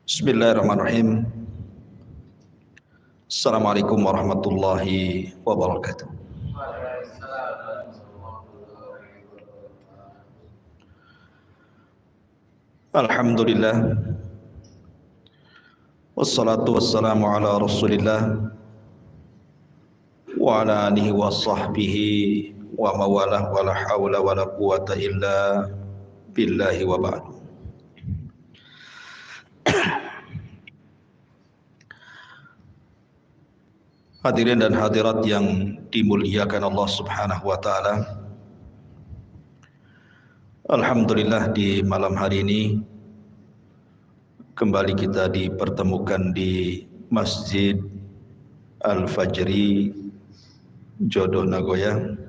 Bismillahirrahmanirrahim. Assalamualaikum warahmatullahi wabarakatuh. Alhamdulillah. Wassalatu wassalamu ala Rasulillah wa ala alihi wa sahbihi wa mawalah wa la hawla wa la quwata illa billahi wa ba'du. Hadirin dan hadirat yang dimuliakan Allah Subhanahu wa taala. Alhamdulillah, di malam hari ini kembali kita dipertemukan di Masjid Al-Fajri Jodoh Nagoya.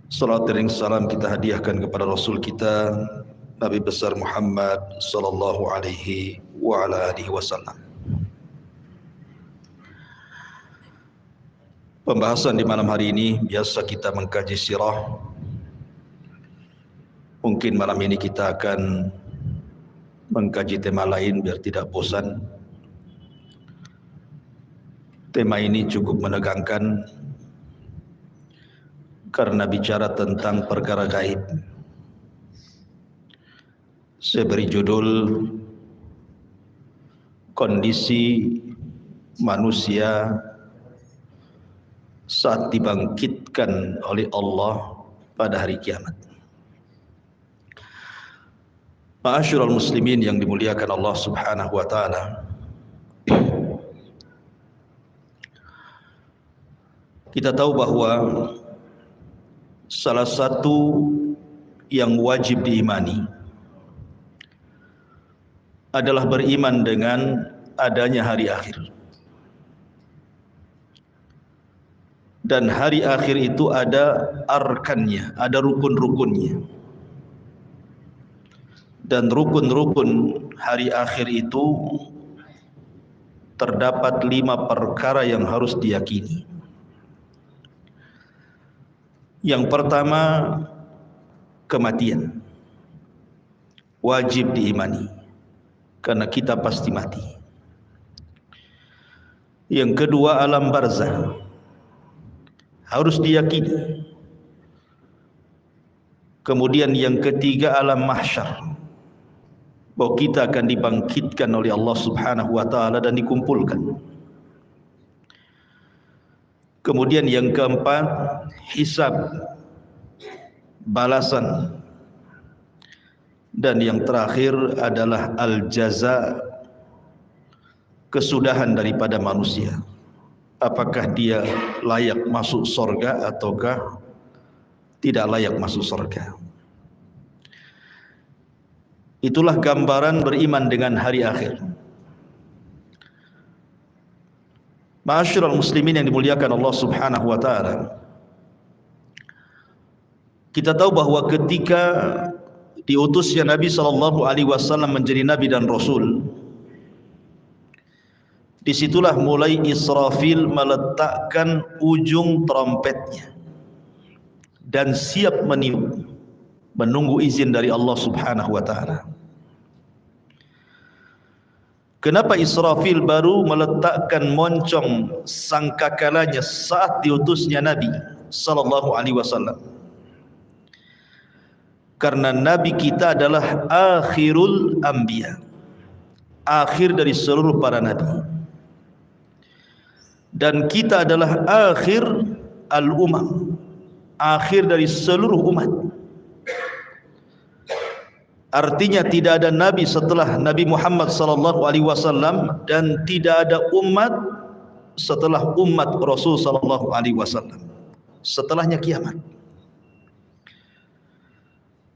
Salat dan salam kita hadiahkan kepada Rasul kita Nabi besar Muhammad sallallahu alaihi wa ala alihi wasallam. Pembahasan di malam hari ini biasa kita mengkaji sirah. Mungkin malam ini kita akan mengkaji tema lain biar tidak bosan. Tema ini cukup menegangkan karena bicara tentang perkara gaib. Saya beri judul kondisi manusia saat dibangkitkan oleh Allah pada hari kiamat. Ma'asyiral muslimin yang dimuliakan Allah Subhanahu wa taala. Kita tahu bahwa salah satu yang wajib diimani adalah beriman dengan adanya hari akhir. Dan hari akhir itu ada arkannya, ada rukun-rukunnya. Dan rukun-rukun hari akhir itu terdapat 5 perkara yang harus diyakini. Yang pertama, kematian. Wajib diimani, karena kita pasti mati. Yang kedua, alam barzah. Harus diyakini. Kemudian yang ketiga, alam mahsyar, bahwa kita akan dibangkitkan oleh Allah Subhanahu wa taala dan dikumpulkan. Kemudian yang keempat, hisab, balasan. Dan yang terakhir adalah al-jaza, kesudahan daripada manusia. Apakah dia layak masuk surga ataukah tidak layak masuk surga. Itulah gambaran beriman dengan hari akhir. Ma'asyiral muslimin yang dimuliakan Allah Subhanahu wa taala. Kita tahu bahwa ketika diutusnya Nabi sallallahu alaihi wasallam menjadi nabi dan rasul, disitulah mulai Israfil meletakkan ujung trompetnya dan siap meniup, menunggu izin dari Allah Subhanahu wa taala. Kenapa Israfil baru meletakkan moncong sangkakalanya saat diutusnya Nabi sallallahu alaihi wasallam? Karena Nabi kita adalah akhirul anbiya, akhir dari seluruh para nabi. Dan kita adalah akhir al-umam, akhir dari seluruh umat. Artinya tidak ada nabi setelah Nabi Muhammad sallallahu alaihi wasallam dan tidak ada umat setelah umat Rasul sallallahu alaihi wasallam. Setelahnya kiamat.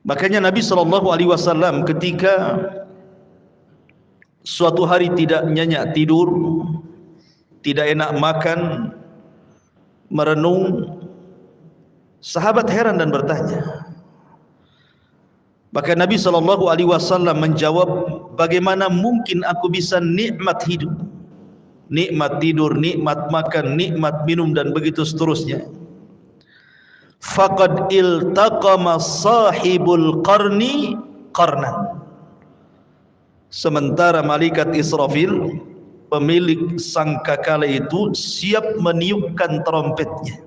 Makanya Nabi sallallahu alaihi wasallam ketika suatu hari tidak nyenyak tidur, tidak enak makan, merenung, sahabat heran dan bertanya. Maka Nabi sallallahu alaihi wasallam menjawab, bagaimana mungkin aku bisa nikmat hidup, nikmat tidur, nikmat makan, nikmat minum dan begitu seterusnya. Faqad iltaqama sahibul qarni qarnan. Sementara malaikat Israfil, pemilik sangkakala itu, siap meniupkan trompetnya.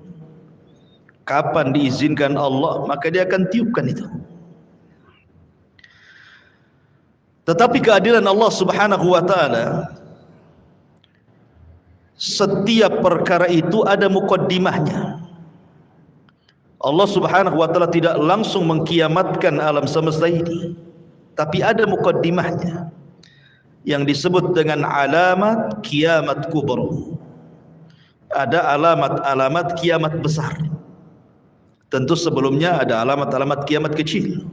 Kapan diizinkan Allah, maka dia akan tiupkan itu. Tetapi keadilan Allah Subhanahu wa taala, setiap perkara itu ada muqaddimahnya. Allah Subhanahu wa taala tidak langsung mengkiamatkan alam semesta ini, tapi ada muqaddimahnya yang disebut dengan alamat kiamat kubra. Ada alamat-alamat kiamat besar. Tentu sebelumnya ada alamat-alamat kiamat kecil.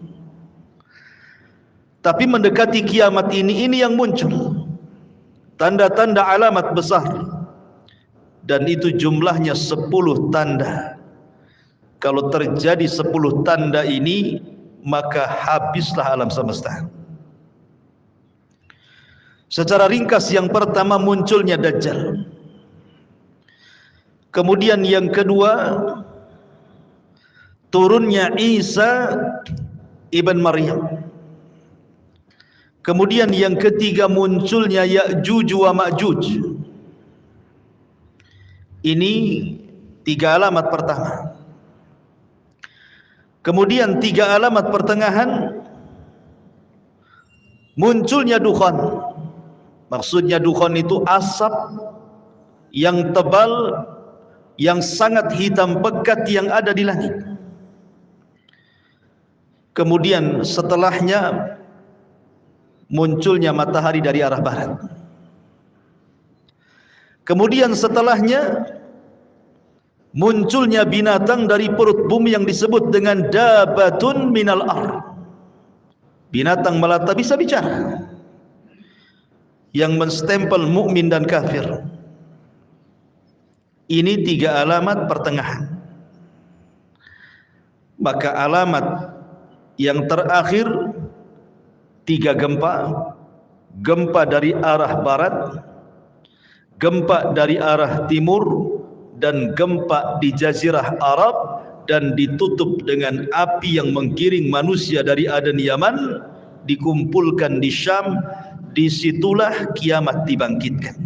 Tapi mendekati kiamat ini yang muncul tanda-tanda alamat besar, dan itu jumlahnya 10 tanda. Kalau terjadi 10 tanda ini, maka habislah alam semesta. Secara ringkas, yang pertama munculnya Dajjal. Kemudian yang kedua, turunnya Isa ibn Maryam. Kemudian yang ketiga, munculnya Ya'juj wa Ma'juj. Ini 3 alamat pertama. Kemudian 3 alamat pertengahan, munculnya dukhan. Maksudnya dukhan itu asap yang tebal, yang sangat hitam pekat yang ada di langit. Kemudian setelahnya munculnya matahari dari arah barat. Kemudian setelahnya munculnya binatang dari perut bumi yang disebut dengan dabatun minal ar. Binatang melata bisa bicara, yang menstempel mukmin dan kafir. Ini 3 alamat pertengahan. Maka alamat yang terakhir, 3 gempa. Gempa dari arah barat, gempa dari arah timur, dan gempa di Jazirah Arab, dan ditutup dengan api yang menggiring manusia dari Aden Yaman, dikumpulkan di Syam. Disitulah kiamat dibangkitkan.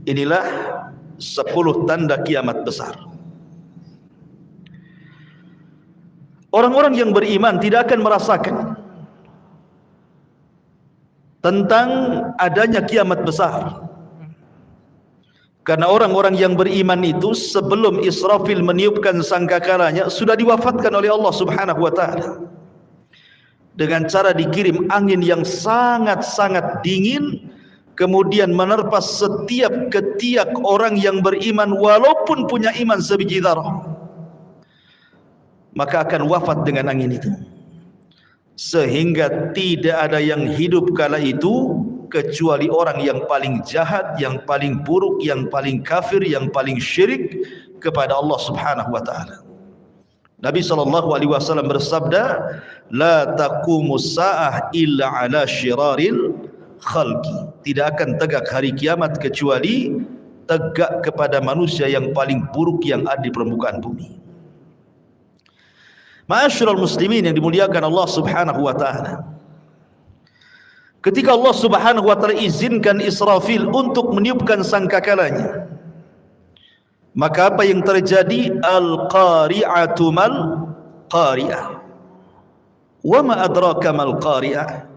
Inilah 10 tanda kiamat besar. Orang-orang yang beriman tidak akan merasakan tentang adanya kiamat besar, karena orang-orang yang beriman itu sebelum Israfil meniupkan sangkakalanya sudah diwafatkan oleh Allah Subhanahu wa taala dengan cara dikirim angin yang sangat-sangat dingin, kemudian menerpa setiap ketiak orang yang beriman walaupun punya iman sebiji zarah, maka akan wafat dengan angin itu. Sehingga tidak ada yang hidup kala itu kecuali orang yang paling jahat, yang paling buruk, yang paling kafir, yang paling syirik kepada Allah Subhanahu wa taala. Nabi SAW bersabda, la taqumus sa'ah illa ala syiraril khalqi. Tidak akan tegak hari kiamat kecuali tegak kepada manusia yang paling buruk yang ada di permukaan bumi. Ma'asyiral muslimin yang dimuliakan Allah Subhanahu wa taala, ketika Allah Subhanahu wa taala izinkan Israfil untuk meniupkan sangkakalanya, maka apa yang terjadi? Al-qari'atu mal qari'ah. Wa ma adraka mal qari'ah?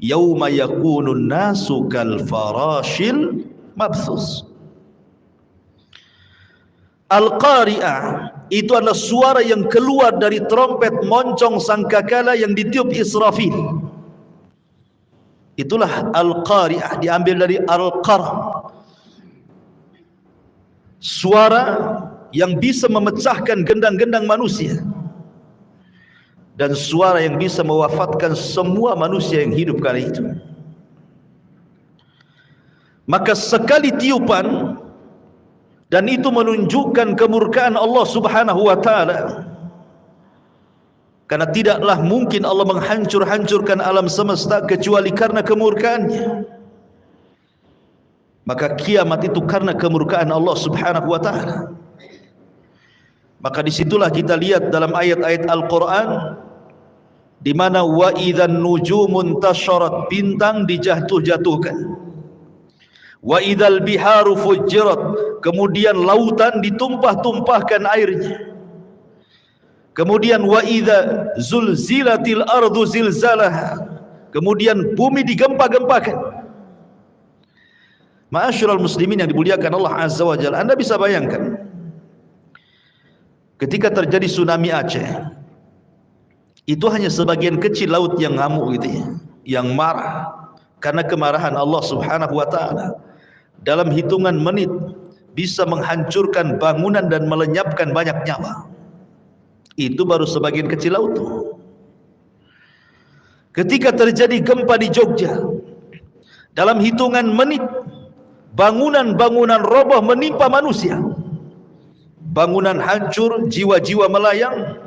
Yauma yakunun nasu kal farashil mabthus. Al-qari'ah itu adalah suara yang keluar dari trompet moncong sangkakala yang ditiup Israfil. Itulah al-qari'ah, diambil dari al-qar', suara yang bisa memecahkan gendang-gendang manusia, dan suara yang bisa mewafatkan semua manusia yang hidup kali itu. Maka sekali tiupan, dan itu menunjukkan kemurkaan Allah Subhanahu wa taala, karena tidaklah mungkin Allah menghancur-hancurkan alam semesta kecuali karena kemurkaannya. Maka kiamat itu karena kemurkaan Allah Subhanahu wa taala. Maka disitulah kita lihat dalam ayat-ayat Al-Quran, di mana wa idzan nujumun tasharat, bintang dijatuh-jatuhkan, wa idzal biharu fujirat, kemudian lautan ditumpah-tumpahkan airnya, kemudian wa idza zulzilatil ardu zilzalaha, kemudian bumi digempa-gempakan. Ma'asyiral muslimin yang dimuliakan Allah Azza wa Jalla, Anda bisa bayangkan ketika terjadi tsunami Aceh, itu hanya sebagian kecil laut yang ngamuk gitu ya, yang marah karena kemarahan Allah Subhanahu wa taala. Dalam hitungan menit bisa menghancurkan bangunan dan melenyapkan banyak nyawa. Itu baru sebagian kecil laut. Ketika terjadi gempa di Jogja, dalam hitungan menit bangunan-bangunan roboh menimpa manusia, bangunan hancur, jiwa-jiwa melayang,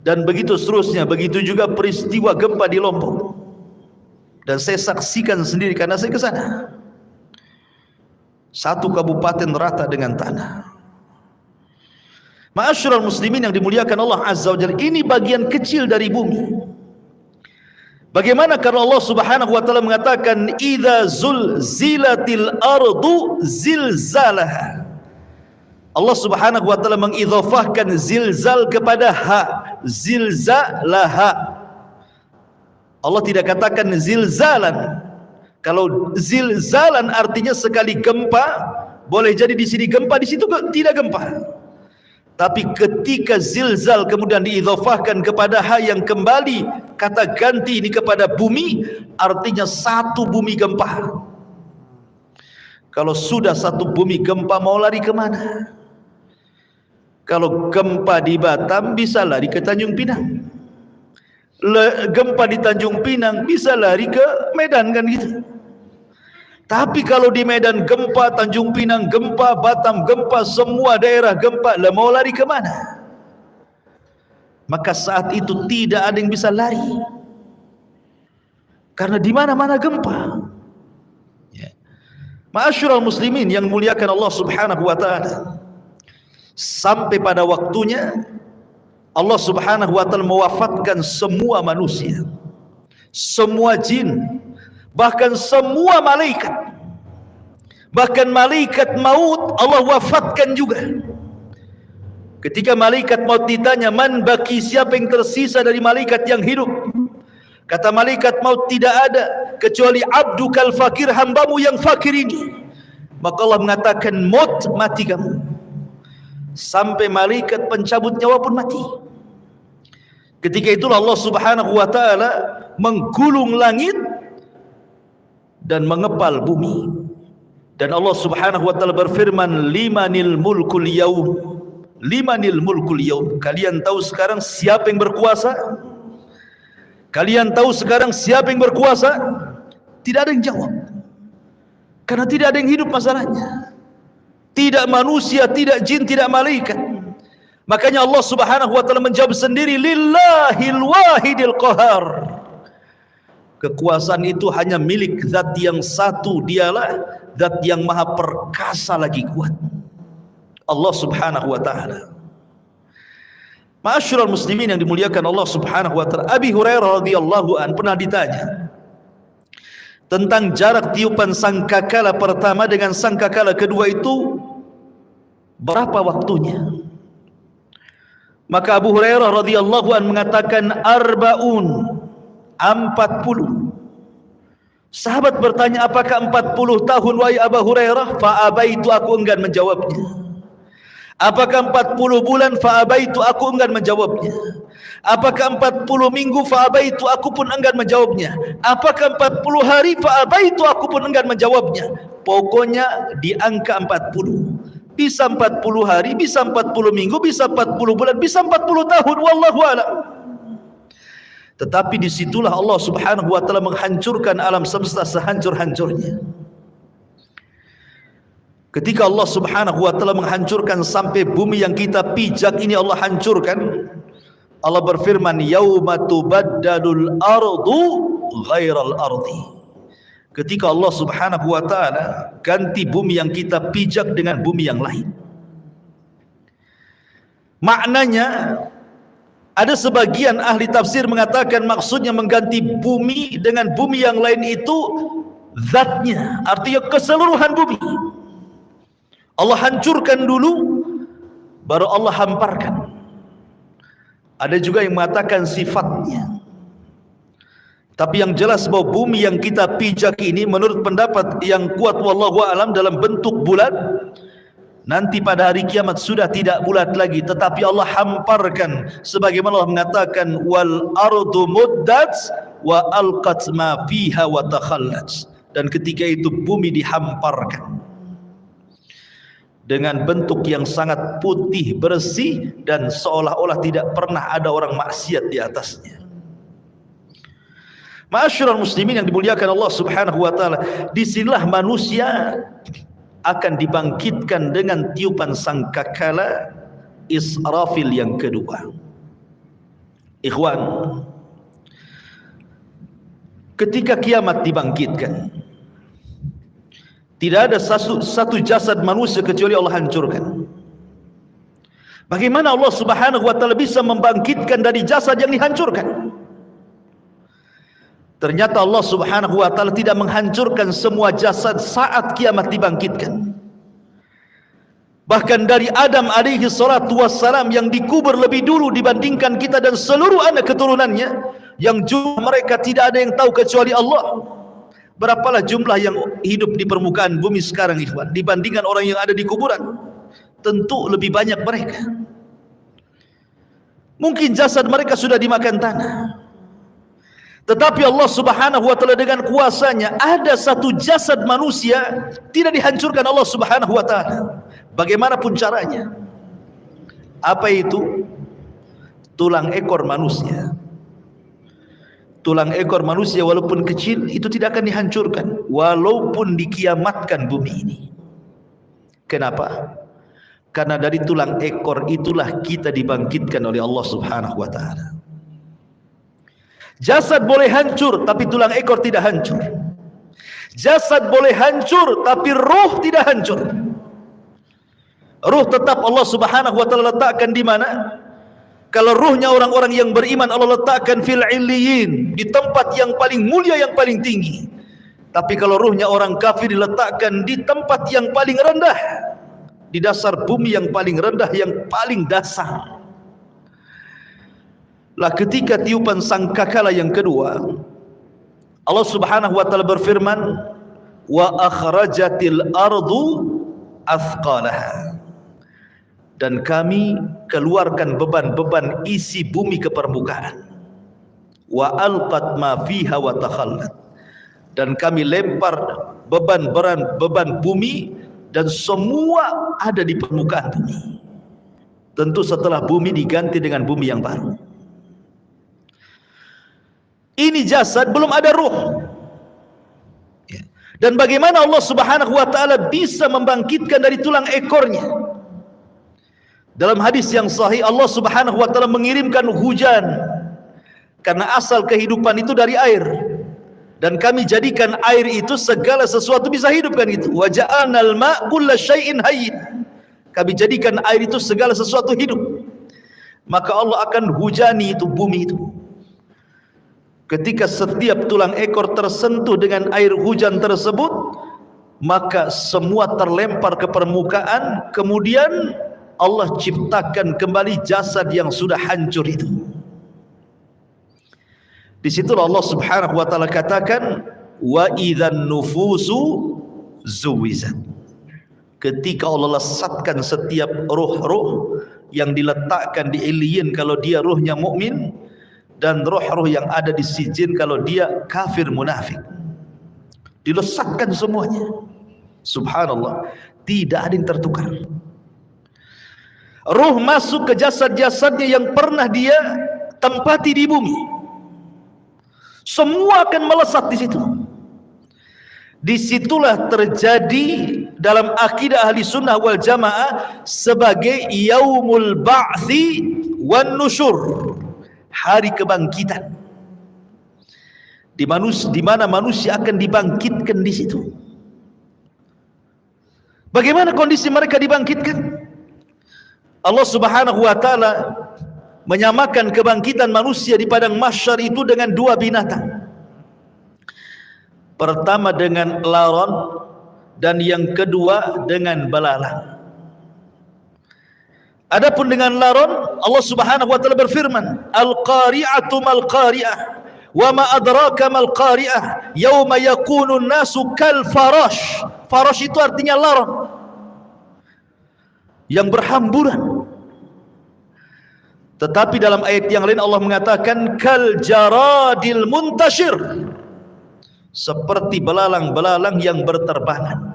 dan begitu seterusnya. Begitu juga peristiwa gempa di Lombok, dan saya saksikan sendiri karena saya ke sana. Satu kabupaten rata dengan tanah. Ma'asyiral muslimin yang dimuliakan Allah Azza wa Jalla, ini bagian kecil dari bumi. Bagaimana karena Allah Subhanahu wa taala mengatakan idza zulzilatil ardu zilzalaha. Allah Subhanahu wa taala mengidhafahkan zilzal kepada ha, zilzalaha. Allah tidak katakan zilzalan. Kalau zilzalan artinya sekali gempa, boleh jadi di sini gempa, di situ tidak gempa. Tapi ketika zilzal kemudian diidhafahkan kepada ha yang kembali kata ganti ini kepada bumi, artinya satu bumi gempa. Kalau sudah satu bumi gempa, mau lari kemana? Kalau gempa di Batam bisa lari ke Tanjung Pinang, gempa di Tanjung Pinang bisa lari ke Medan, kan gitu. Tapi kalau di Medan gempa, Tanjung Pinang gempa, Batam gempa, semua daerah gempa, lah mau lari kemana? Maka saat itu tidak ada yang bisa lari, karena di mana-mana gempa. Ya. Ma'asyiral muslimin yang muliakan Allah Subhanahu wa taala, sampai pada waktunya Allah Subhanahu wa taala mewafatkan semua manusia, semua jin, bahkan semua malaikat. Bahkan malaikat maut Allah wafatkan juga. Ketika malaikat maut ditanya, man baki, siapa yang tersisa dari malaikat yang hidup? Kata malaikat maut, tidak ada kecuali abdukal fakir, hambamu yang fakir ini. Maka Allah mengatakan, maut, mati kamu. Sampai malaikat pencabut nyawa pun mati. Ketika itulah Allah Subhanahu wa taala menggulung langit dan mengepal bumi. Dan Allah Subhanahu wa taala berfirman, limanil mulkul yaum, limanil mulkul yaum. Kalian tahu sekarang siapa yang berkuasa? Kalian tahu sekarang siapa yang berkuasa? Tidak ada yang jawab, karena tidak ada yang hidup masalahnya. Tidak manusia, tidak jin, tidak malaikat. Makanya Allah Subhanahu wa taala menjawab sendiri, lillahil wahidil qahar. Kekuasaan itu hanya milik zat yang satu, dialah zat yang maha perkasa lagi kuat, Allah Subhanahu wa taala. Ma'asyiral muslimin yang dimuliakan Allah Subhanahu wa taala, Abi Hurairah radhiyallahu an pernah ditanya tentang jarak tiupan sangkakala pertama dengan sangkakala kedua itu berapa waktunya. Maka Abu Hurairah radhiyallahu an mengatakan arba'un, 40. Sahabat bertanya, apakah 40 tahun wahai Abu Hurairah? Fa'abaitu, aku enggan menjawabnya. Apakah 40 bulan? Fa'abaitu, aku enggan menjawabnya. Apakah 40 minggu? Fa'abaitu, aku pun enggan menjawabnya. Apakah 40 hari? Fa'abaitu, aku pun enggan menjawabnya. Pokoknya di angka 40. Bisa 40 hari, bisa 40 minggu, bisa 40 bulan, bisa 40 tahun, wallahu a'lam. Tetapi disitulah Allah Subhanahu wa taala menghancurkan alam semesta sehancur-hancurnya. Ketika Allah Subhanahu wa taala menghancurkan sampai bumi yang kita pijak ini Allah hancurkan, Allah berfirman, yauma tubaddalul ardu ghairal ardi. Ketika Allah Subhanahu wa taala ganti bumi yang kita pijak dengan bumi yang lain. Maknanya Ada sebagian ahli tafsir mengatakan maksudnya mengganti bumi dengan bumi yang lain itu zatnya, artinya keseluruhan bumi. Allah hancurkan dulu, baru Allah hamparkan. Ada juga yang mengatakan sifatnya. Tapi yang jelas bahwa bumi yang kita pijak ini menurut pendapat yang kuat wallahu alam dalam bentuk bulat, nanti pada hari kiamat sudah tidak bulat lagi, tetapi Allah hamparkan sebagaimana Allah mengatakan wal ardu muddat wa alqat ma fiha wa takhallat. Dan ketika itu bumi dihamparkan dengan bentuk yang sangat putih bersih dan seolah-olah tidak pernah ada orang maksiat di atasnya. Ma'asyiral muslimin yang dimuliakan Allah Subhanahu wa taala, disinilah manusia akan dibangkitkan dengan tiupan sangkakala Israfil yang kedua. Ikhwan, ketika kiamat dibangkitkan, tidak ada satu jasad manusia kecuali Allah hancurkan. Bagaimana Allah Subhanahu wa taala bisa membangkitkan dari jasad yang dihancurkan? Ternyata Allah Subhanahu wa taala tidak menghancurkan semua jasad saat kiamat dibangkitkan. Bahkan dari Adam alaihi salatu wassalam yang dikubur lebih dulu dibandingkan kita dan seluruh anak keturunannya, yang jumlah mereka tidak ada yang tahu kecuali Allah. Berapalah jumlah yang hidup di permukaan bumi sekarang, ikhwan, dibandingkan orang yang ada di kuburan? Tentu lebih banyak mereka. Mungkin jasad mereka sudah dimakan tanah. Tetapi Allah Subhanahu wa taala dengan kuasanya, ada satu jasad manusia tidak dihancurkan Allah Subhanahu wa taala. Bagaimanapun caranya. Apa itu? Tulang ekor manusia. Tulang ekor manusia walaupun kecil itu tidak akan dihancurkan walaupun dikiamatkan bumi ini. Kenapa? Karena dari tulang ekor itulah kita dibangkitkan oleh Allah Subhanahu wa taala. Jasad boleh hancur tapi tulang ekor tidak hancur. Jasad boleh hancur tapi ruh tidak hancur. Ruh tetap Allah Subhanahu wa taala letakkan di mana? Kalau ruhnya orang-orang yang beriman Allah letakkan fil illiyin, di tempat yang paling mulia, yang paling tinggi. Tapi kalau ruhnya orang kafir diletakkan di tempat yang paling rendah, di dasar bumi yang paling rendah, yang paling dasar. Lah ketika tiupan sangkakala yang kedua, Allah Subhanahu wa taala berfirman, wa akhrajatil ardu athqalaha. Dan kami keluarkan beban-beban isi bumi ke permukaan. Wa alqat ma fiha wa takhallat. Dan kami lempar beban bumi dan semua ada di permukaan bumi. Tentu setelah bumi diganti dengan bumi yang baru. Ini jasad, belum ada ruh. Dan bagaimana Allah Subhanahu wa taala bisa membangkitkan dari tulang ekornya? Dalam hadis yang sahih Allah Subhanahu wa taala mengirimkan hujan, karena asal kehidupan itu dari air, dan kami jadikan air itu segala sesuatu bisa hidup, kan itu. Wa ja'alnal ma' kulla syai'in hayy. Kami jadikan air itu segala sesuatu hidup. Maka Allah akan hujani itu bumi itu. Ketika setiap tulang ekor tersentuh dengan air hujan tersebut, maka semua terlempar ke permukaan. Kemudian Allah ciptakan kembali jasad yang sudah hancur itu. Di situlah Allah Subhanahu wa taala katakan, wa idzan nufusu zuwizat. Ketika Allah lesatkan setiap ruh-ruh yang diletakkan di illiyin kalau dia ruhnya mukmin, dan roh-roh yang ada di sijin kalau dia kafir munafik, dilesatkan semuanya. Subhanallah, tidak ada yang tertukar. Ruh masuk ke jasad-jasadnya yang pernah dia tempati di bumi, semua akan melesat di situ. Disitulah terjadi dalam akidah ahli sunnah wal jamaah sebagai yaumul ba'thi wan nusyur, hari kebangkitan, di mana manusia akan dibangkitkan di situ. Bagaimana kondisi mereka dibangkitkan? Allah Subhanahu wa taala menyamakan kebangkitan manusia di padang mahsyar itu dengan dua binatang. Pertama dengan laron, dan yang kedua dengan belalang. Adapun dengan laron, Allah Subhanahu wa taala berfirman, Al-qari'atu mal-qari'ah, wa ma adraka mal-qari'ah, yauma yakunu an-nasu kal farash. Farash itu artinya laron yang berhamburan. Tetapi dalam ayat yang lain Allah mengatakan kal jaradil muntashir, seperti belalang-belalang yang berterbangan.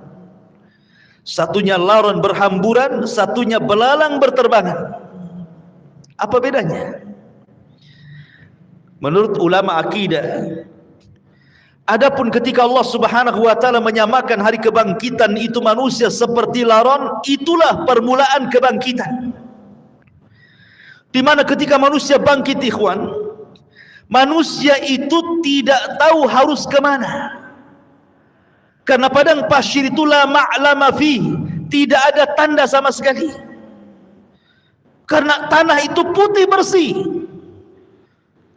Satunya laron berhamburan, satunya belalang berterbangan. Apa bedanya? Menurut ulama akidah, adapun ketika Allah Subhanahu wa taala menyamakan hari kebangkitan itu manusia seperti laron, itulah permulaan kebangkitan. Di mana ketika manusia bangkit, ikhwan, manusia itu tidak tahu harus kemana. Karena padang pasir itu la ma'lama fi, tidak ada tanda sama sekali. Karena tanah itu putih bersih,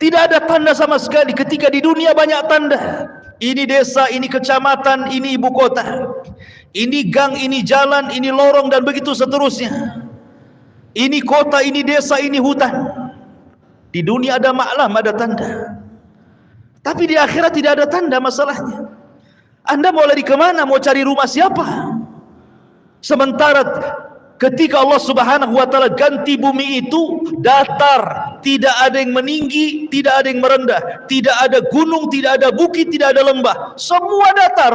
tidak ada tanda sama sekali. Ketika di dunia banyak tanda, ini desa, ini kecamatan, ini ibu kota, ini gang, ini jalan, ini lorong, dan begitu seterusnya. Ini kota, ini desa, ini hutan. Di dunia ada maklam, ada tanda. Tapi di akhirat tidak ada tanda masalahnya. Anda mau lari kemana? Mau cari rumah siapa? Sementara ketika Allah Subhanahu wa taala ganti bumi itu datar, tidak ada yang meninggi, tidak ada yang merendah, tidak ada gunung, tidak ada bukit, tidak ada lembah, semua datar.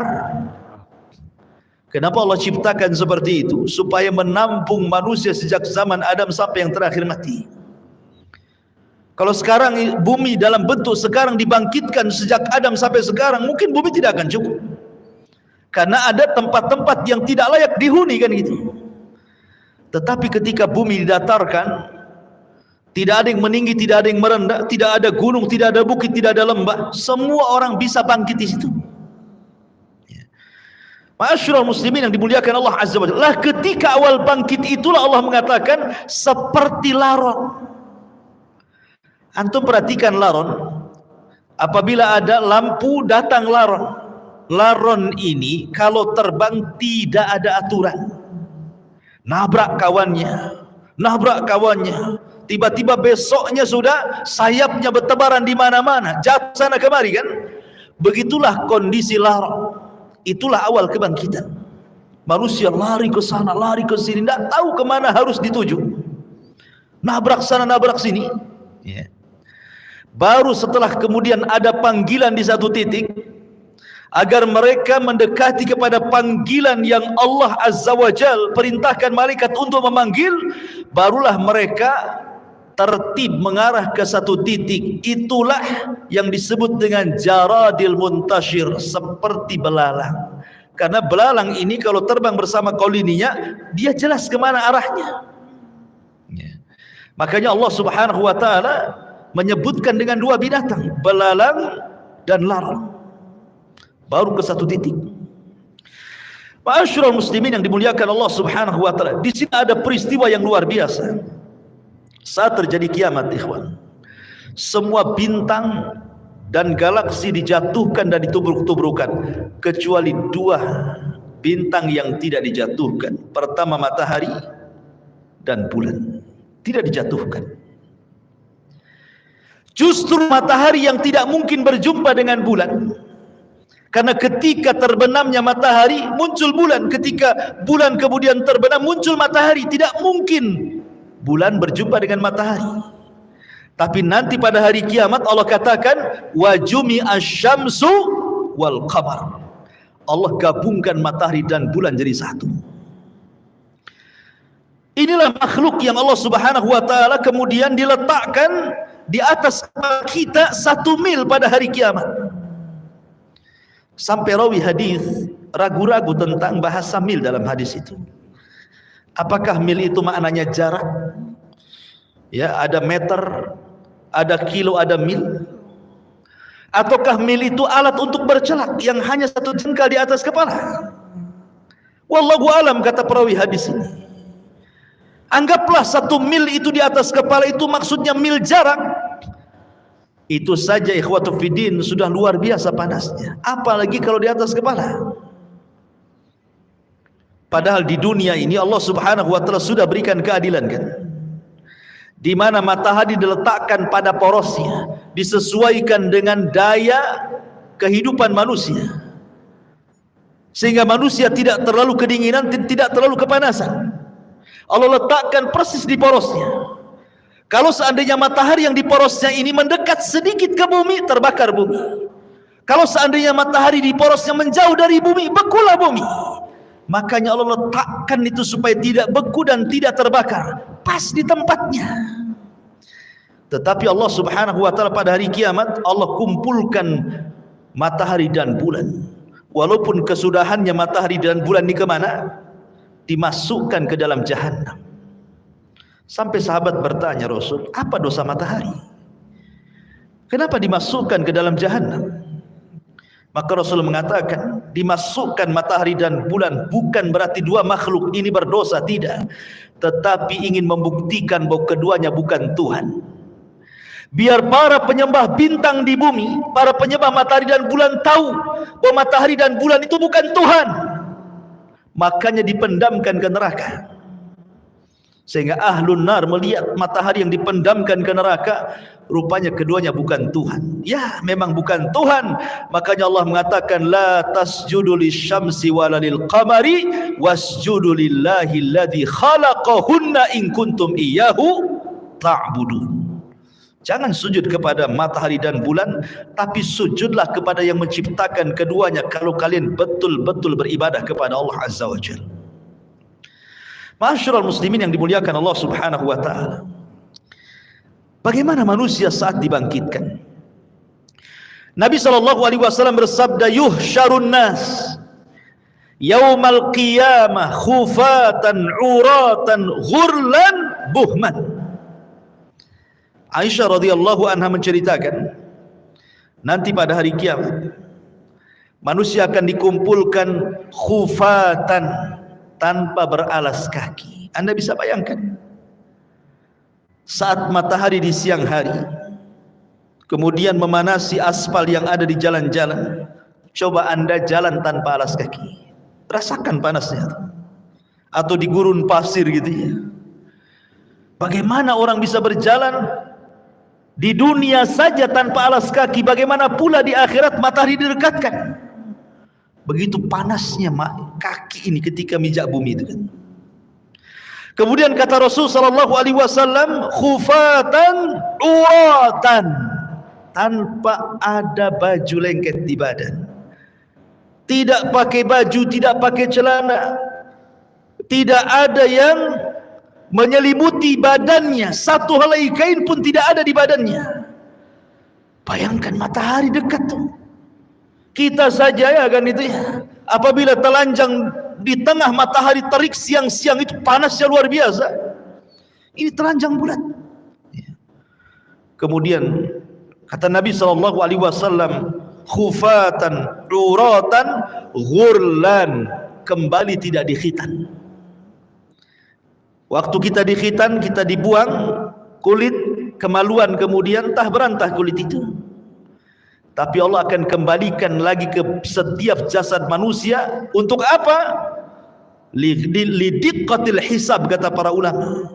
Kenapa Allah ciptakan seperti itu? Supaya menampung manusia sejak zaman Adam sampai yang terakhir mati. Kalau sekarang bumi dalam bentuk sekarang dibangkitkan sejak Adam sampai sekarang, mungkin bumi tidak akan cukup. Karena ada tempat-tempat yang tidak layak dihuni, kan gitu. Tetapi ketika bumi didatarkan, tidak ada yang meninggi, tidak ada yang merendah, tidak ada gunung, tidak ada bukit, tidak ada lembah, semua orang bisa bangkit di situ. Ma'asyiral muslimin yang dimuliakan Allah Azza wa Jalla, ketika awal bangkit itulah Allah mengatakan seperti laron. Antum perhatikan laron, apabila ada lampu datang laron. Laron ini kalau terbang tidak ada aturan. Nabrak kawannya, tiba-tiba besoknya sudah sayapnya bertebaran di mana-mana, jatuh sana kemari, kan? Begitulah kondisi laron. Itulah awal kebangkitan. Manusia lari ke sana, lari ke sini, tidak tahu kemana harus dituju. Nabrak sana, nabrak sini. Baru setelah kemudian ada panggilan di satu titik, agar mereka mendekati kepada panggilan yang Allah Azza wa Jal perintahkan malaikat untuk memanggil, barulah mereka tertib mengarah ke satu titik. Itulah yang disebut dengan jaradil muntashir, seperti belalang. Karena belalang ini kalau terbang bersama koloninya, dia jelas kemana arahnya. Makanya Allah Subhanahu wa taala menyebutkan dengan dua binatang, belalang dan laron. Baru ke satu titik. Ma'asyiral muslimin yang dimuliakan Allah Subhanahu wa taala, di sini ada peristiwa yang luar biasa. Saat terjadi kiamat, ikhwan, semua bintang dan galaksi dijatuhkan dan ditubruk-tubrukan, kecuali dua bintang yang tidak dijatuhkan. Pertama matahari dan bulan tidak dijatuhkan. Justru matahari yang tidak mungkin berjumpa dengan bulan. Karena ketika terbenamnya matahari muncul bulan, ketika bulan kemudian terbenam muncul matahari. Tidak mungkin bulan berjumpa dengan matahari. Tapi nanti pada hari kiamat Allah katakan wa jumi'a syamsu wal qamar. Allah gabungkan matahari dan bulan jadi satu. Inilah makhluk yang Allah Subhanahu wa taala kemudian diletakkan di atas kita 1 mil pada hari kiamat. Sampai rawi hadis ragu-ragu tentang bahasa mil dalam hadis itu. Apakah mil itu maknanya jarak? Ya, ada meter, ada kilo, ada mil. Ataukah mil itu alat untuk bercelak yang hanya 1 jengkal di atas kepala? Wallahu alam, kata perawi hadis ini. Anggaplah 1 mil itu di atas kepala itu maksudnya mil jarak. Itu saja ikhwatu fiddin sudah luar biasa panasnya. Apalagi kalau di atas kepala. Padahal di dunia ini Allah Subhanahu wa taala sudah berikan keadilan kan. Di mana matahari diletakkan pada porosnya, disesuaikan dengan daya kehidupan manusia. Sehingga manusia tidak terlalu kedinginan, tidak terlalu kepanasan. Allah letakkan persis di porosnya. Kalau seandainya matahari yang di porosnya ini mendekat sedikit ke bumi, terbakar bumi. Kalau seandainya matahari di porosnya menjauh dari bumi, bekulah bumi. Makanya Allah letakkan itu supaya tidak beku dan tidak terbakar, pas di tempatnya. Tetapi Allah Subhanahu wa taala pada hari kiamat Allah kumpulkan matahari dan bulan. Walaupun kesudahannya matahari dan bulan ini kemana? Dimasukkan ke dalam jahanam. Sampai sahabat bertanya, Rasul, apa dosa matahari? Kenapa dimasukkan ke dalam jahanam? Maka Rasul mengatakan, dimasukkan matahari dan bulan bukan berarti dua makhluk ini berdosa, tidak. Tetapi ingin membuktikan bahwa keduanya bukan Tuhan. Biar para penyembah bintang di bumi, para penyembah matahari dan bulan tahu bahwa matahari dan bulan itu bukan Tuhan. Makanya dipendamkan ke neraka. Sehingga ahlun nar melihat matahari yang dipendamkan ke neraka, rupanya keduanya bukan Tuhan. Ya, memang bukan Tuhan. Makanya Allah mengatakan, la tasjudu lisyamsi wala lilqamari wasjudu lillahi alladhi khalaqahunna in kuntum iyyahu ta'budun. Jangan sujud kepada matahari dan bulan, tapi sujudlah kepada yang menciptakan keduanya kalau kalian betul-betul beribadah kepada Allah Azza wa Jalla. Ma'asyiral muslimin yang dimuliakan Allah Subhanahu wa taala. Bagaimana manusia saat dibangkitkan? Nabi sallallahu alaihi wasallam bersabda, yuhsyarun nas yaumal qiyamah khufatan uratan ghurlan buhman. Aisyah radhiyallahu anha menceritakan, nanti pada hari kiamat manusia akan dikumpulkan khufatan, tanpa beralas kaki. Anda bisa bayangkan saat matahari di siang hari kemudian memanasi aspal yang ada di jalan-jalan. Coba Anda jalan tanpa alas kaki, rasakan panasnya. Atau di gurun pasir gitu ya. Bagaimana orang bisa berjalan di dunia saja tanpa alas kaki, bagaimana pula di akhirat matahari didekatkan. Begitu panasnya kaki ini ketika mijak bumi itu kan. Kemudian kata Rasul sallallahu alaihi wasallam, khufatan uratan, tanpa ada baju lengket di badan. Tidak pakai baju, tidak pakai celana. Tidak ada yang menyelimuti badannya, satu helai kain pun tidak ada di badannya. Bayangkan matahari dekat tuh. Kita saja ya kan itu ya, apabila telanjang di tengah matahari terik siang-siang itu panasnya luar biasa. Ini telanjang bulat. Kemudian kata Nabi sallallahu alaihi wasallam, khufatan uratan ghurlan, kembali tidak dikhitan. Waktu kita dikhitan, kita dibuang kulit, kemaluan, kemudian entah berantah kulit itu. Tapi Allah akan kembalikan lagi ke setiap jasad manusia. Untuk apa? Lidiqqatil hisab, kata para ulama,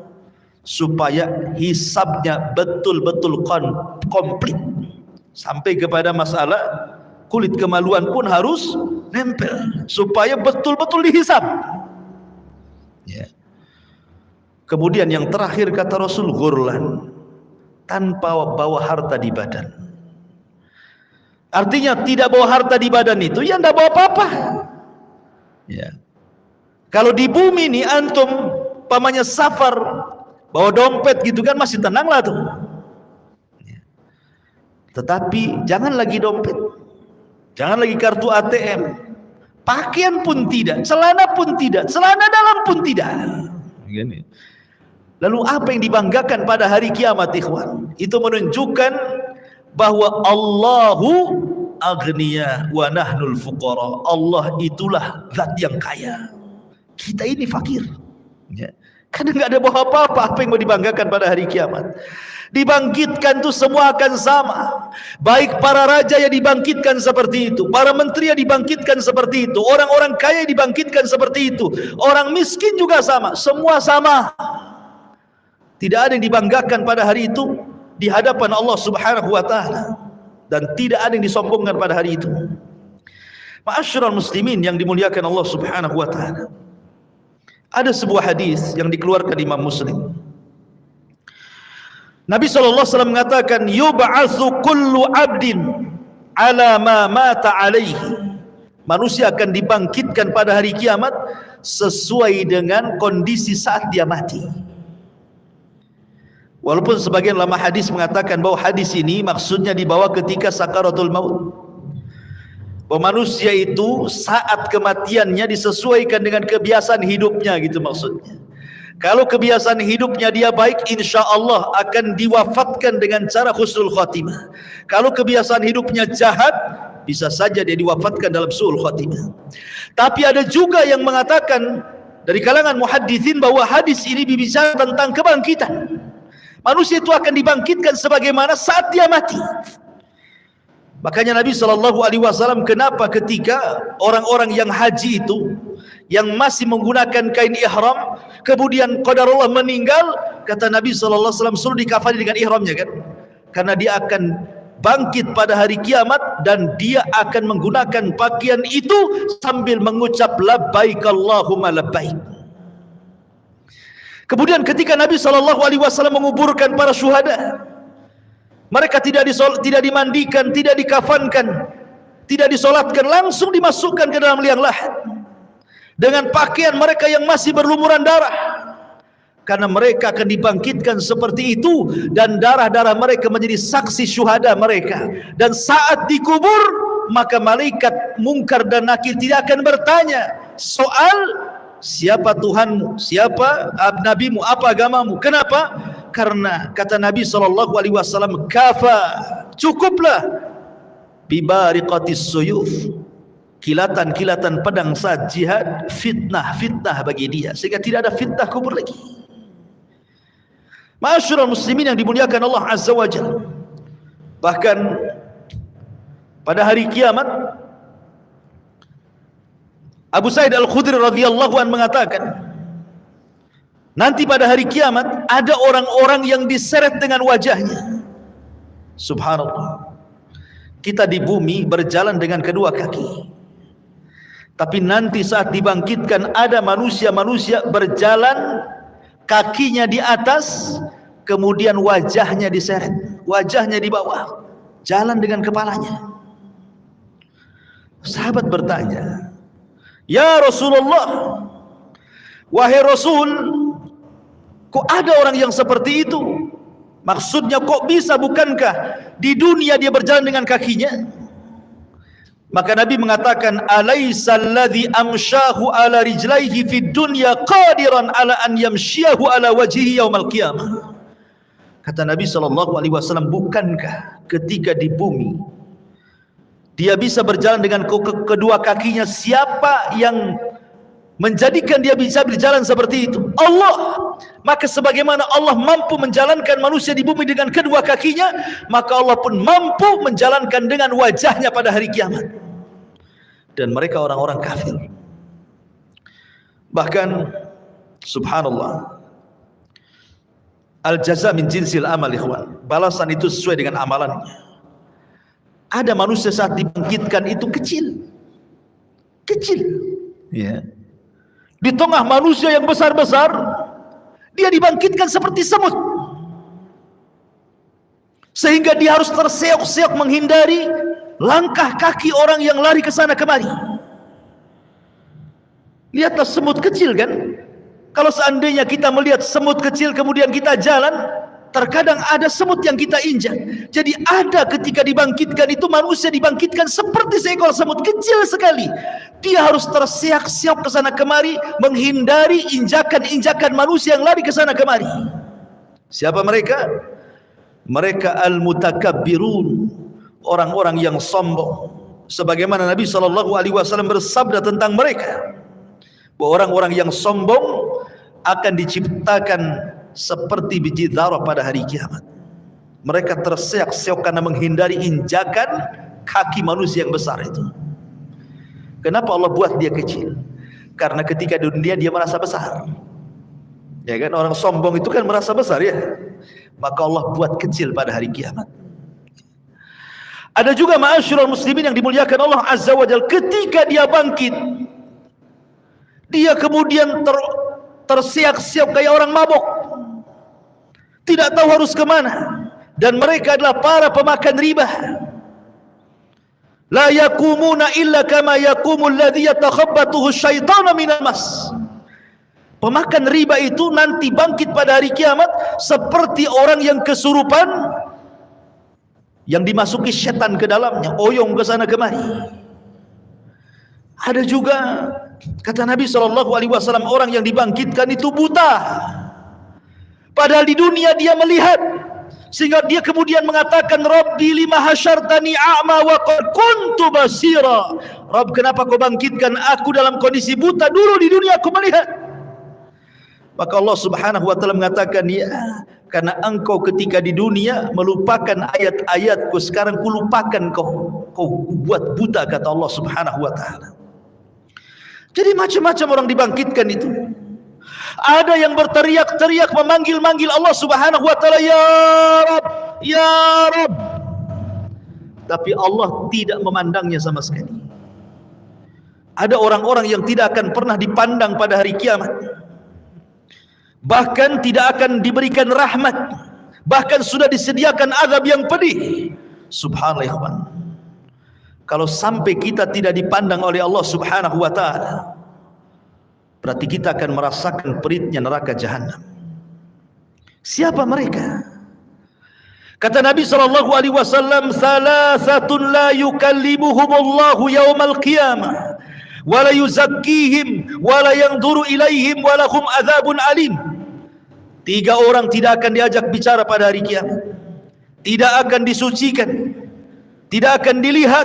supaya hisabnya betul-betul komplit. Sampai kepada masalah kulit kemaluan pun harus nempel, supaya betul-betul dihisab ya. Kemudian yang terakhir kata Rasul, ghurlan, tanpa bawa harta di badan. Artinya tidak bawa harta di badan itu ya tidak bawa apa-apa ya. Kalau di bumi ini antum pamannya safar bawa dompet gitu kan masih tenang lah tuh ya. Tetapi jangan lagi dompet, jangan lagi kartu ATM, pakaian pun tidak, celana pun tidak, celana dalam pun tidak gini. Lalu apa yang dibanggakan pada hari kiamat ikhwan? Itu menunjukkan bahwa Allahu aghniya wa nahnul fuqara. Allah itulah zat yang kaya, kita ini fakir ya. Karena nggak ada bawa apa-apa. Apa yang mau dibanggakan pada hari kiamat? Dibangkitkan tuh semua akan sama. Baik para raja yang dibangkitkan seperti itu, para menteri yang dibangkitkan seperti itu, orang-orang kaya yang dibangkitkan seperti itu, orang miskin juga sama. Semua sama. Tidak ada yang dibanggakan pada hari itu di hadapan Allah Subhanahu wa taala, dan tidak ada yang disombongkan pada hari itu. Ma'asyiral muslimin yang dimuliakan Allah Subhanahu wa taala. Ada sebuah hadis yang dikeluarkan Imam Muslim. Nabi SAW mengatakan, yub'atsu kullu 'abdin 'ala ma mata 'alaihi. Manusia akan dibangkitkan pada hari kiamat sesuai dengan kondisi saat dia mati. Walaupun sebagian ulama hadis mengatakan bahwa hadis ini maksudnya dibawa ketika sakaratul maut. Bahwa manusia itu saat kematiannya disesuaikan dengan kebiasaan hidupnya, gitu maksudnya. Kalau kebiasaan hidupnya dia baik, insya Allah akan diwafatkan dengan cara husnul khatimah. Kalau kebiasaan hidupnya jahat, bisa saja dia diwafatkan dalam su'ul khatimah. Tapi ada juga yang mengatakan dari kalangan muhadditsin bahwa hadis ini berbicara tentang kebangkitan. Manusia itu akan dibangkitkan sebagaimana saat dia mati. Makanya Nabi SAW, kenapa ketika orang-orang yang haji itu, yang masih menggunakan kain ihram, kemudian qadarullah meninggal, kata Nabi SAW, suruh dikafani dengan ihramnya kan? Karena dia akan bangkit pada hari kiamat, dan dia akan menggunakan pakaian itu sambil mengucap labbaik Allahumma labbaik. Kemudian ketika Nabi SAW menguburkan para syuhada, mereka tidak dimandikan, tidak dikafankan, tidak disolatkan, langsung dimasukkan ke dalam liang lahat dengan pakaian mereka yang masih berlumuran darah, karena mereka akan dibangkitkan seperti itu, dan darah-darah mereka menjadi saksi syuhada mereka. Dan saat dikubur, maka malaikat mungkar dan nakir tidak akan bertanya soal siapa Tuhanmu, siapa nabimu, apa agamamu. Kenapa? Karena kata Nabi SAW, kafa, cukuplah bibariqatis suyuf, kilatan-kilatan pedang saat jihad, fitnah bagi dia, sehingga tidak ada fitnah kubur lagi. Ma'asyiral muslimin yang dimuliakan Allah Azza wa Jalla. Bahkan pada hari kiamat, Abu Sa'id Al-Khudri radhiyallahu anhu mengatakan, nanti pada hari kiamat ada orang-orang yang diseret dengan wajahnya. Subhanallah. Kita di bumi berjalan dengan kedua kaki, tapi nanti saat dibangkitkan ada manusia-manusia berjalan kakinya di atas, kemudian wajahnya diseret, wajahnya di bawah, jalan dengan kepalanya. Sahabat bertanya, ya Rasulullah, wahai Rasul, kok ada orang yang seperti itu? Maksudnya kok bisa, bukankah di dunia dia berjalan dengan kakinya? Maka Nabi mengatakan, alaysa alladhi amshahu ala rijlaihi fid dunya qadiran ala an yamshiyahu ala wajhihi yaumal qiyamah. Kata Nabi SAW, bukankah ketika di bumi dia bisa berjalan dengan kedua kakinya? Siapa yang menjadikan dia bisa berjalan seperti itu? Allah. Maka sebagaimana Allah mampu menjalankan manusia di bumi dengan kedua kakinya, maka Allah pun mampu menjalankan dengan wajahnya pada hari kiamat. Dan mereka orang-orang kafir. Bahkan subhanallah, al-jaza min jinsil amal, ikhwan. Balasan itu sesuai dengan amalannya. Ada manusia saat dibangkitkan itu kecil, ya. Di tengah manusia yang besar-besar, dia dibangkitkan seperti semut, sehingga dia harus terseok-seok menghindari langkah kaki orang yang lari ke sana kemari. Lihatlah semut kecil kan. Kalau seandainya kita melihat semut kecil kemudian kita jalan, terkadang ada semut yang kita injak. Jadi ada ketika dibangkitkan itu, manusia dibangkitkan seperti seekor semut kecil sekali. Dia harus terseok-seok ke sana kemari menghindari injakan-injakan manusia yang lari ke sana kemari. Siapa mereka? Mereka al-mutakabbirun, orang-orang yang sombong. Sebagaimana Nabi SAW bersabda tentang mereka, bahwa orang-orang yang sombong akan diciptakan seperti biji zarah pada hari kiamat. Mereka terseok-seok karena menghindari injakan kaki manusia yang besar itu. Kenapa Allah buat dia kecil? Karena ketika di dunia dia merasa besar. Ya kan, orang sombong itu kan merasa besar ya. Maka Allah buat kecil pada hari kiamat. Ada juga ma'asyiral muslimin yang dimuliakan Allah Azza wa Jalla, ketika dia bangkit, dia kemudian terseok-seok kayak orang mabuk, tidak tahu harus kemana. Dan mereka adalah para pemakan riba. La yakumuna illa kama yakumul ladzi yatakhabbathu syaitanu minal mas. Pemakan riba itu nanti bangkit pada hari kiamat seperti orang yang kesurupan, yang dimasuki setan ke dalamnya, oyong ke sana kemari. Ada juga kata Nabi SAW, orang yang dibangkitkan itu buta, padahal di dunia dia melihat, sehingga dia kemudian mengatakan, Rabbi lima hasyartani a'ma wa qad kuntu basira. Rabb, kenapa kau bangkitkan aku dalam kondisi buta? Dulu di dunia aku melihat. Maka Allah Subhanahu wa taala mengatakan, ya, karena engkau ketika di dunia melupakan ayat-ayatku, sekarang kulupakan kau buat buta, kata Allah Subhanahu wa taala. Jadi macam-macam orang dibangkitkan itu. Ada yang berteriak-teriak memanggil-manggil Allah Subhanahu wa taala, ya Rabb, ya Rabb. Tapi Allah tidak memandangnya sama sekali. Ada orang-orang yang tidak akan pernah dipandang pada hari kiamat. Bahkan tidak akan diberikan rahmat. Bahkan sudah disediakan azab yang pedih. Subhanallah. Kalau sampai kita tidak dipandang oleh Allah Subhanahu wa taala, berarti kita akan merasakan peritnya neraka jahanam. Siapa mereka? Kata Nabi SAW, salasatun la yukallimuhumullahu yaumal qiyamah wa la yuzakkihim wa la yanzuru ilaihim wa lahum adzabun alim. 3 orang tidak akan diajak bicara pada hari kiamat, tidak akan disucikan, tidak akan dilihat,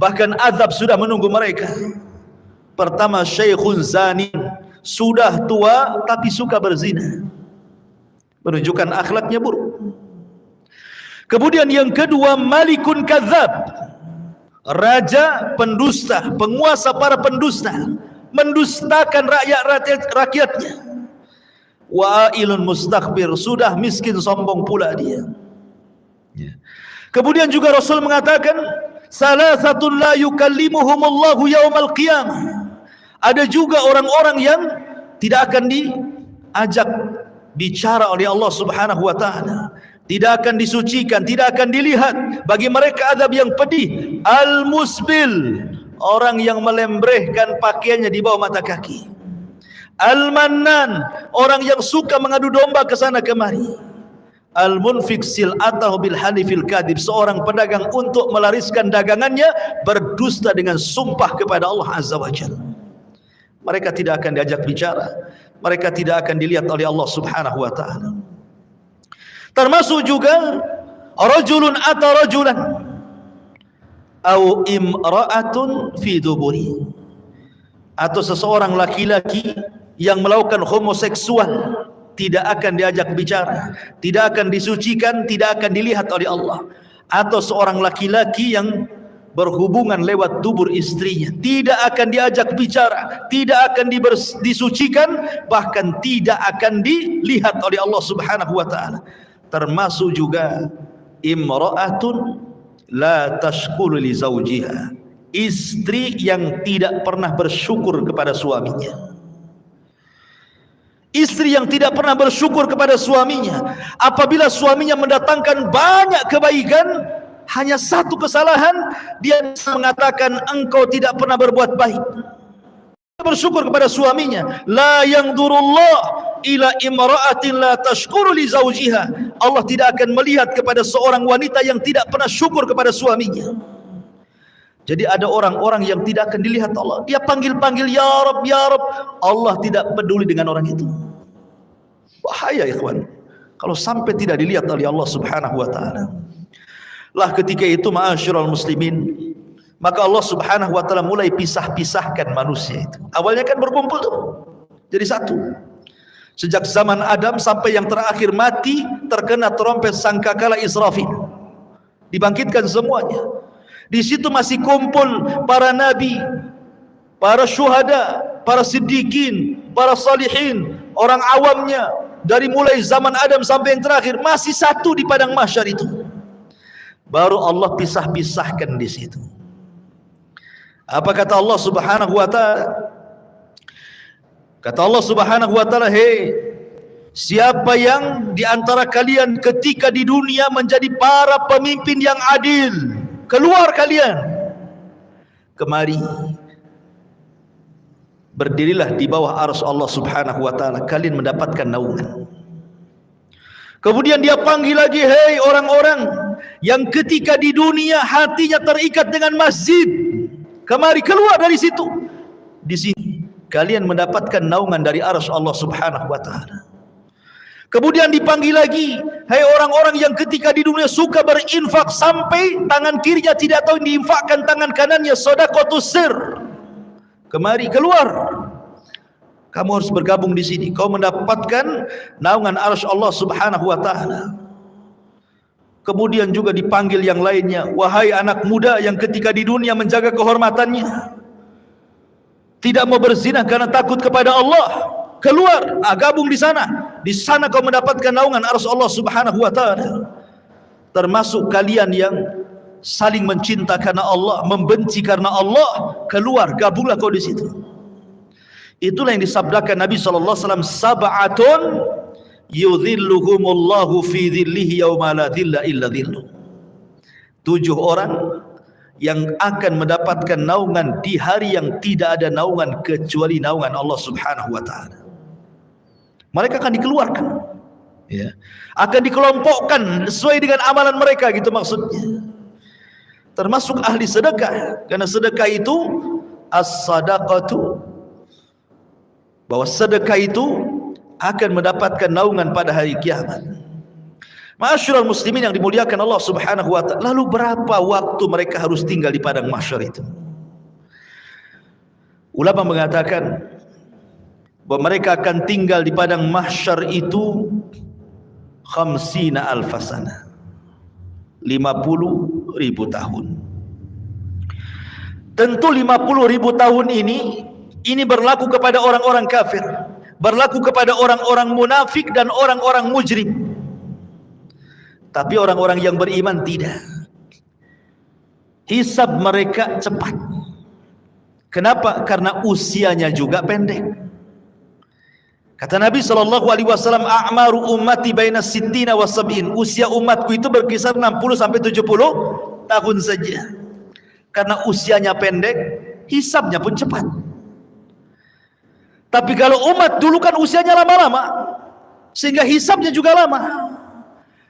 bahkan azab sudah menunggu mereka. Pertama, syekhun zani, sudah tua tapi suka berzina, menunjukkan akhlaknya buruk. Kemudian yang kedua, malikun kadzab, raja pendusta, penguasa para pendusta, mendustakan rakyatnya. Wa'ilun mustakbir, sudah miskin sombong pula dia. Kemudian juga Rasul mengatakan, salasatun la yukallimuhumullahu yaumal qiyamah. Ada juga orang-orang yang tidak akan diajak bicara oleh Allah Subhanahu wa taala, tidak akan disucikan, tidak akan dilihat. Bagi mereka azab yang pedih. Al-musbil, orang yang melembrehkan pakaiannya di bawah mata kaki. Al-mannan, orang yang suka mengadu domba ke sana kemari. Al-munfik sil'atahu bil halifil kadhib, seorang pedagang untuk melariskan dagangannya berdusta dengan sumpah kepada Allah Azza wa Jalla. Mereka tidak akan diajak bicara, mereka tidak akan dilihat oleh Allah Subhanahu wa taala. Termasuk juga rajulun ata rajulan au imra'atun fi duburi, atau seseorang laki-laki yang melakukan homoseksual, tidak akan diajak bicara, tidak akan disucikan, tidak akan dilihat oleh Allah. Atau seorang laki-laki yang berhubungan lewat dubur istrinya, tidak akan diajak bicara, tidak akan disucikan, bahkan tidak akan dilihat oleh Allah Subhanahu wa taala. Termasuk juga imra'atun la tashkuru li zawjiha, istri yang tidak pernah bersyukur kepada suaminya. Istri yang tidak pernah bersyukur kepada suaminya. Apabila suaminya mendatangkan banyak kebaikan, hanya satu kesalahan, dia mengatakan engkau tidak pernah berbuat baik. Bersyukur kepada suaminya. La yanzurullah ila imra'atin la tashkuru li zawjiha. Allah tidak akan melihat kepada seorang wanita yang tidak pernah syukur kepada suaminya. Jadi ada orang-orang yang tidak akan dilihat Allah. Dia panggil-panggil ya Rabb, ya Rabb. Allah tidak peduli dengan orang itu. Bahaya ikhwan, kalau sampai tidak dilihat oleh Allah Subhanahu wa taala. Lah ketika itu ma'asyiral muslimin, maka Allah Subhanahu wa taala mulai pisah-pisahkan manusia itu. Awalnya kan berkumpul tuh, jadi satu. Sejak zaman Adam sampai yang terakhir mati terkena trompet sangkakala Israfil. Dibangkitkan semuanya. Di situ masih kumpul para nabi, para syuhada, para siddiqin, para salihin, orang awamnya, dari mulai zaman Adam sampai yang terakhir masih satu di padang mahsyar itu. Baru Allah pisah-pisahkan di situ. Apa kata Allah Subhanahu wa taala? Kata Allah Subhanahu wa taala, "Hei, siapa yang di antara kalian ketika di dunia menjadi para pemimpin yang adil, keluar kalian. Kemari, berdirilah di bawah arsy Allah Subhanahu wa taala, kalian mendapatkan naungan." Kemudian dia panggil lagi, "Hei orang-orang yang ketika di dunia hatinya terikat dengan masjid, kemari keluar dari situ. Di sini kalian mendapatkan naungan dari arsy Allah Subhanahu wa taala." Kemudian dipanggil lagi, "Hai orang-orang yang ketika di dunia suka berinfak sampai tangan kirinya tidak tahu diinfakkan tangan kanannya, sedekahus sir. Kemari keluar. Kamu harus bergabung di sini. Kau mendapatkan naungan arsy Allah Subhanahu wa taala." Kemudian juga dipanggil yang lainnya, "Wahai anak muda yang ketika di dunia menjaga kehormatannya, tidak mau berzina karena takut kepada Allah, keluar, gabung di sana. Di sana kau mendapatkan naungan arsy Allah Subhanahu wa taala." Termasuk kalian yang saling mencinta karena Allah, membenci karena Allah, keluar, gabunglah kau di situ. Itulah yang disabdakan Nabi sallallahu alaihi wasallam, "Sab'atun yudhilluhumullahu fi dhillihi yauma la dhilla illa dhilluh." 7 orang yang akan mendapatkan naungan di hari yang tidak ada naungan kecuali naungan Allah Subhanahu wa taala. Mereka akan dikeluarkan, ya. Akan dikelompokkan sesuai dengan amalan mereka, gitu maksudnya. Termasuk ahli sedekah, karena sedekah itu as-sadaqatu, bahwa sedekah itu akan mendapatkan naungan pada hari kiamat. Ma'asyiral muslimin yang dimuliakan Allah Subhanahu wa taala, lalu berapa waktu mereka harus tinggal di padang mahsyar itu? Ulama mengatakan bahwa mereka akan tinggal di padang mahsyar itu 50.000 sana, 50.000 tahun. Tentu 50.000 tahun ini berlaku kepada orang-orang kafir, berlaku kepada orang-orang munafik dan orang-orang mujrim. Tapi orang-orang yang beriman tidak. Hisab mereka cepat. Kenapa? Karena usianya juga pendek. Kata Nabi SAW, "A'maru ummati baina sittina wa sab'in." Usia umatku itu berkisar 60 sampai 70 tahun saja. Karena usianya pendek, hisabnya pun cepat. Tapi kalau umat dulu kan usianya lama-lama, sehingga hisabnya juga lama.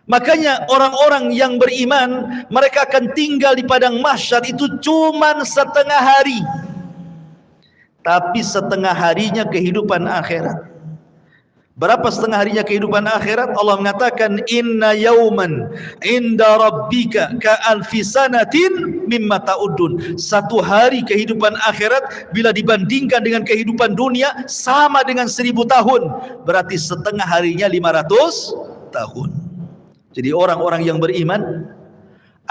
Makanya orang-orang yang beriman, mereka akan tinggal di padang mahsyar itu cuman setengah hari. Tapi setengah harinya kehidupan akhirat. Berapa setengah harinya kehidupan akhirat? Allah mengatakan, "Inna yauman inda rabbika ka'alfi sanatin mimma ta'udun." Satu hari kehidupan akhirat bila dibandingkan dengan kehidupan dunia sama dengan 1000 tahun. Berarti setengah harinya 500 tahun. Jadi orang-orang yang beriman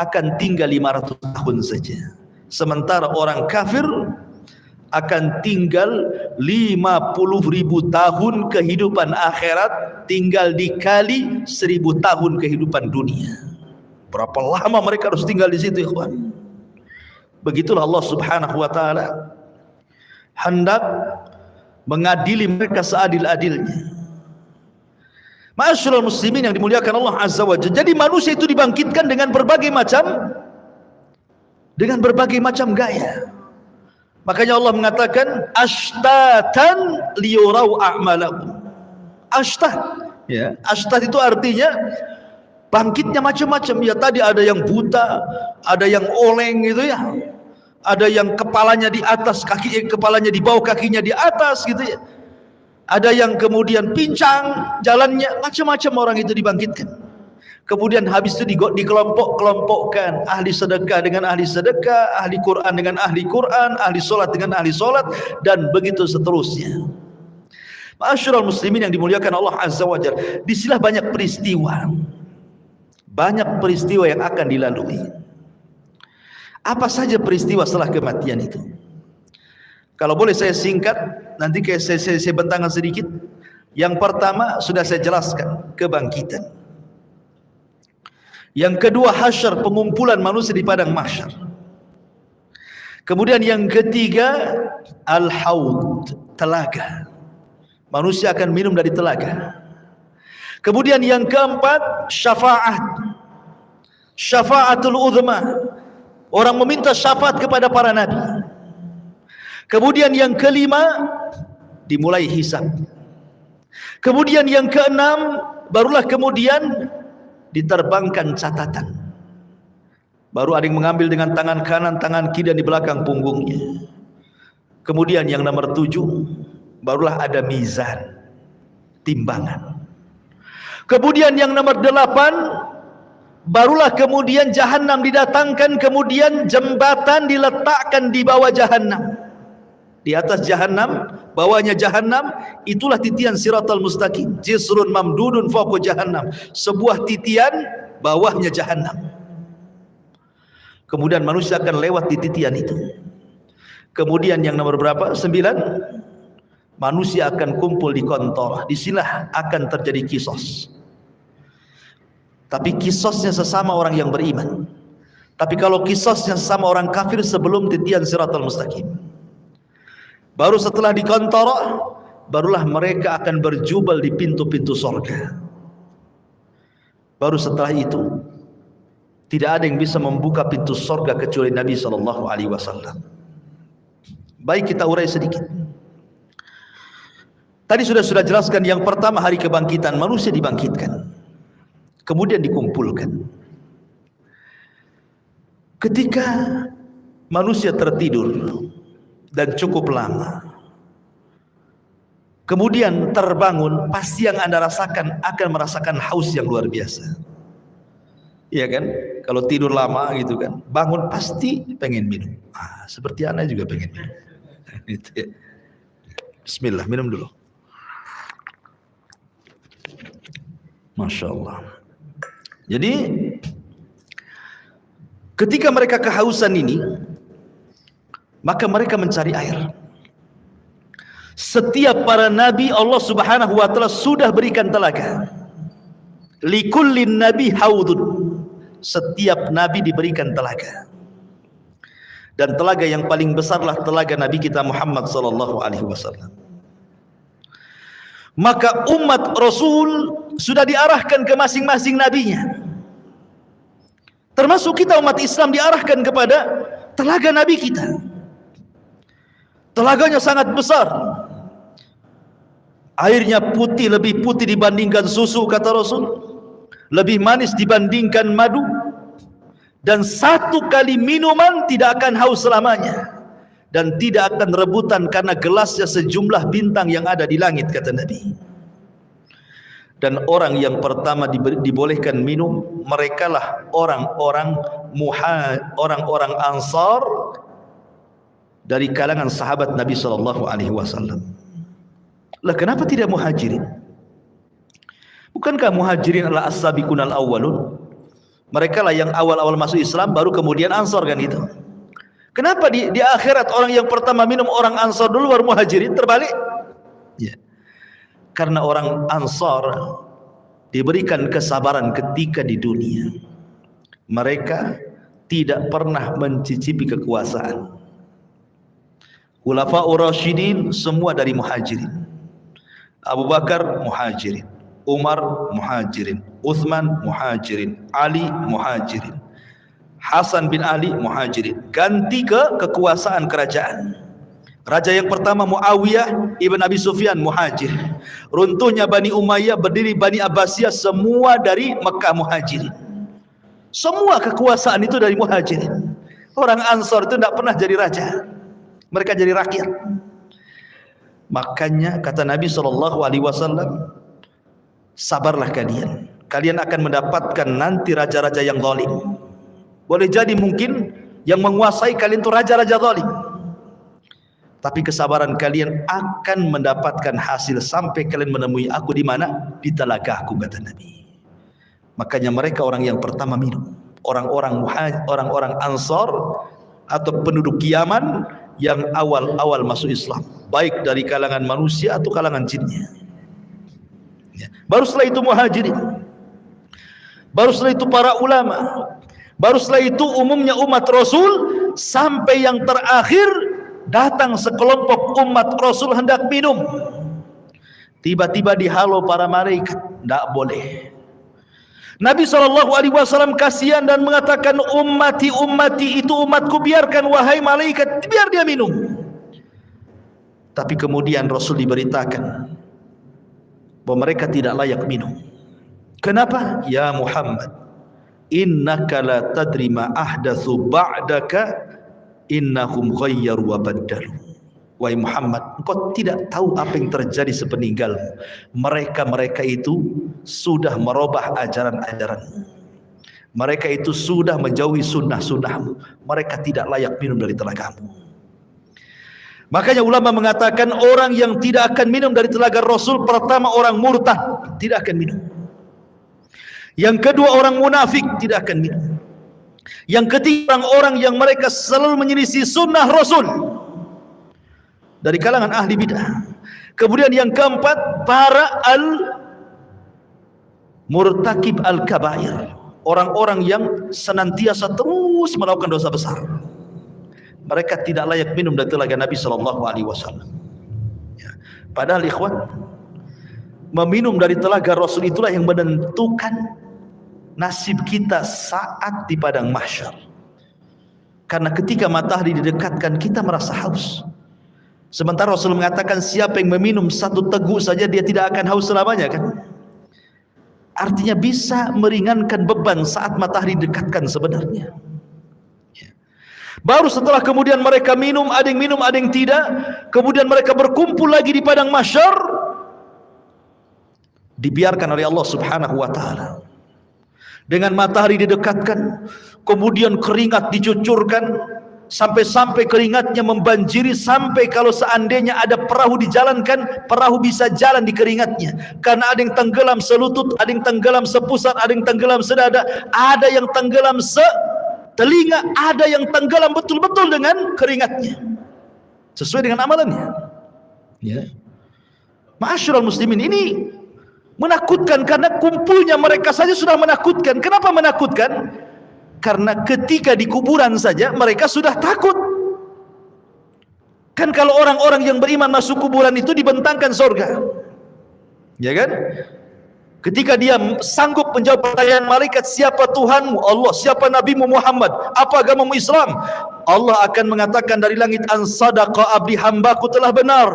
akan tinggal 500 tahun saja. Sementara orang kafir akan tinggal 50.000 tahun kehidupan akhirat, tinggal dikali 1000 tahun kehidupan dunia. Berapa lama mereka harus tinggal di situ, ikhwan? Begitulah Allah Subhanahu wa taala hendak mengadili mereka seadil-adilnya. Ma'asyiral muslimin yang dimuliakan Allah Azza wa Jalla. Jadi manusia itu dibangkitkan dengan berbagai macam gaya. Makanya Allah mengatakan ashtatan liyurau a'malakum. Ashtat, ya. Ashtat itu artinya bangkitnya macam-macam. Ya, tadi ada yang buta, ada yang oleng gitu ya. Ada yang kepalanya di atas, kepalanya di bawah, kakinya di atas gitu ya. Ada yang kemudian pincang jalannya, macam-macam orang itu dibangkitkan. Kemudian habis itu dikelompok-kelompokkan, ahli sedekah dengan ahli sedekah, ahli Quran dengan ahli Quran, ahli solat dengan ahli solat, dan begitu seterusnya. Ma'asyiral muslimin yang dimuliakan Allah Azza wa Jalla, disinilah banyak peristiwa. Banyak peristiwa yang akan dilalui. Apa saja peristiwa setelah kematian itu? Kalau boleh saya singkat, nanti saya bentangkan sedikit. Yang pertama sudah saya jelaskan, kebangkitan. Yang kedua, hasyar, pengumpulan manusia di padang mahsyar. Kemudian yang ketiga, al-haud, telaga. Manusia akan minum dari telaga. Kemudian yang keempat, syafaat. Syafaatul uzma. Orang meminta syafaat kepada para nabi. Kemudian yang kelima, dimulai hisab. Kemudian yang keenam, barulah kemudian diterbangkan catatan. Baru ada yang mengambil dengan tangan kanan, tangan kiri dan di belakang punggungnya. Kemudian yang nomor 7, barulah ada mizan, timbangan. Kemudian yang nomor 8, barulah kemudian jahanam didatangkan, kemudian jembatan diletakkan di bawah jahanam. Di atas jahanam, bawahnya jahanam, itulah titian siratal mustaqim. Jisrun mamdudun fawqa jahannam. Sebuah titian, bawahnya jahanam. Kemudian manusia akan lewat di titian itu. Kemudian yang nomor berapa? 9. Manusia akan kumpul di kontor. Disinilah akan terjadi kisos. Tapi kisosnya sesama orang yang beriman. Tapi kalau kisosnya sesama orang kafir sebelum titian siratal mustaqim. Baru setelah di kontor, barulah mereka akan berjubel di pintu-pintu surga. Baru setelah itu, tidak ada yang bisa membuka pintu surga kecuali Nabi SAW. Baik, kita urai sedikit. Tadi sudah jelaskan, yang pertama hari kebangkitan, manusia dibangkitkan. Kemudian dikumpulkan. Ketika manusia tertidur dan cukup lama, kemudian terbangun, pasti yang Anda rasakan akan merasakan haus yang luar biasa. Iya kan? Kalau tidur lama gitu kan, bangun pasti pengen minum. Seperti Anda juga pengen minum. Bismillah, minum dulu. Masya Allah. Jadi ketika mereka kehausan ini, maka mereka mencari air. Setiap para nabi Allah Subhanahu wa taala sudah berikan telaga. Likullin nabi haudun. Setiap nabi diberikan telaga. Dan telaga yang paling besarlah telaga Nabi kita Muhammad sallallahu alaihi wasallam. Maka umat Rasul sudah diarahkan ke masing-masing nabinya. Termasuk kita umat Islam diarahkan kepada telaga nabi kita. Telaganya sangat besar. Airnya putih, lebih putih dibandingkan susu, kata Rasul. Lebih manis dibandingkan madu. Dan satu kali minuman tidak akan haus selamanya. Dan tidak akan rebutan karena gelasnya sejumlah bintang yang ada di langit, kata Nabi. Dan orang yang pertama dibolehkan minum, merekalah orang-orang Ansar dari kalangan sahabat Nabi sallallahu alaihi wasallam. Lah kenapa tidak muhajirin? Bukankah muhajirin adalah as-sabiqunal awwalun? Mereka lah yang awal-awal masuk Islam, baru kemudian Ansar, kan itu. Kenapa di akhirat orang yang pertama minum orang Ansar dulu baru muhajirin? Terbalik? Ya. Karena orang Ansar diberikan kesabaran ketika di dunia. Mereka tidak pernah mencicipi kekuasaan. Khulafaur Rasyidin semua dari muhajirin. Abu Bakar muhajirin, Umar muhajirin, Uthman muhajirin, Ali muhajirin, Hasan bin Ali muhajirin. Ganti ke kekuasaan kerajaan. Raja yang pertama Muawiyah ibn Abi Sufyan muhajir. Runtuhnya Bani Umayyah, berdiri Bani Abbasiyah, semua dari Mekah muhajirin. Semua kekuasaan itu dari muhajirin. Orang Ansar itu tidak pernah jadi raja. Mereka jadi rakyat. Makanya kata Nabi SAW, sabarlah kalian. Kalian akan mendapatkan nanti raja-raja yang zalim. Boleh jadi mungkin yang menguasai kalian itu raja-raja zalim. Tapi kesabaran kalian akan mendapatkan hasil sampai kalian menemui aku di mana? Di telagaku, kata Nabi. Makanya mereka orang yang pertama minum. Orang-orang Ansar atau penduduk Yaman yang awal-awal masuk Islam, baik dari kalangan manusia atau kalangan jinnya. Baru setelah itu Muhajirin. Baru setelah itu para ulama. Baru setelah itu umumnya umat Rasul, sampai yang terakhir datang sekelompok umat Rasul hendak minum. Tiba-tiba dihalau para malaikat, tidak boleh. Nabi SAW kasihan dan mengatakan, ummati itu umatku, biarkan wahai malaikat, biar dia minum. Tapi kemudian Rasul diberitakan bahwa mereka tidak layak minum. Kenapa? Ya Muhammad, innaka la tadri ma ahdatsu ba'daka innahum ghayyaru wa baddalu. Wahai Muhammad, engkau tidak tahu apa yang terjadi sepeninggalmu. Mereka itu sudah merubah ajaran-ajaranmu. Mereka itu sudah menjauhi sunnah-sunnahmu. Mereka tidak layak minum dari telagamu. Makanya ulama mengatakan orang yang tidak akan minum dari telaga Rasul, pertama orang murtad, tidak akan minum. Yang kedua orang munafik, tidak akan minum. Yang ketiga orang yang mereka selalu menyelisih sunnah Rasul dari kalangan ahli bidah. Kemudian yang keempat para murtakib al-kabair, orang-orang yang senantiasa terus melakukan dosa besar. Mereka tidak layak minum dari telaga Nabi SAW. Padahal ikhwan, meminum dari telaga Rasul itulah yang menentukan nasib kita saat di padang mahsyar. Karena ketika matahari didekatkan, kita merasa haus. Sementara Rasul mengatakan siapa yang meminum satu teguk saja dia tidak akan haus selamanya, kan? Artinya bisa meringankan beban saat matahari didekatkan sebenarnya. Baru setelah kemudian mereka minum, ada yang minum, ada yang tidak. Kemudian mereka berkumpul lagi di padang mahsyar, dibiarkan oleh Allah Subhanahu wa taala. Dengan matahari didekatkan, kemudian keringat dicucurkan, sampai-sampai keringatnya membanjiri, sampai kalau seandainya ada perahu dijalankan, perahu bisa jalan di keringatnya. Karena ada yang tenggelam selutut, ada yang tenggelam sepusat, ada yang tenggelam sedada, ada yang tenggelam telinga, ada yang tenggelam betul-betul dengan keringatnya, sesuai dengan amalannya. Ya, ma'asyiral muslimin, ini menakutkan karena kumpulnya mereka saja sudah menakutkan. Kenapa menakutkan? Karena ketika di kuburan saja mereka sudah takut. Kan kalau orang-orang yang beriman masuk kuburan itu dibentangkan surga, ya kan? Ketika dia sanggup menjawab pertanyaan malaikat, siapa Tuhanmu? Allah. Siapa Nabimu Muhammad? Apa agamamu? Islam. Allah akan mengatakan dari langit, an sadaqa abdi, hambaku telah benar.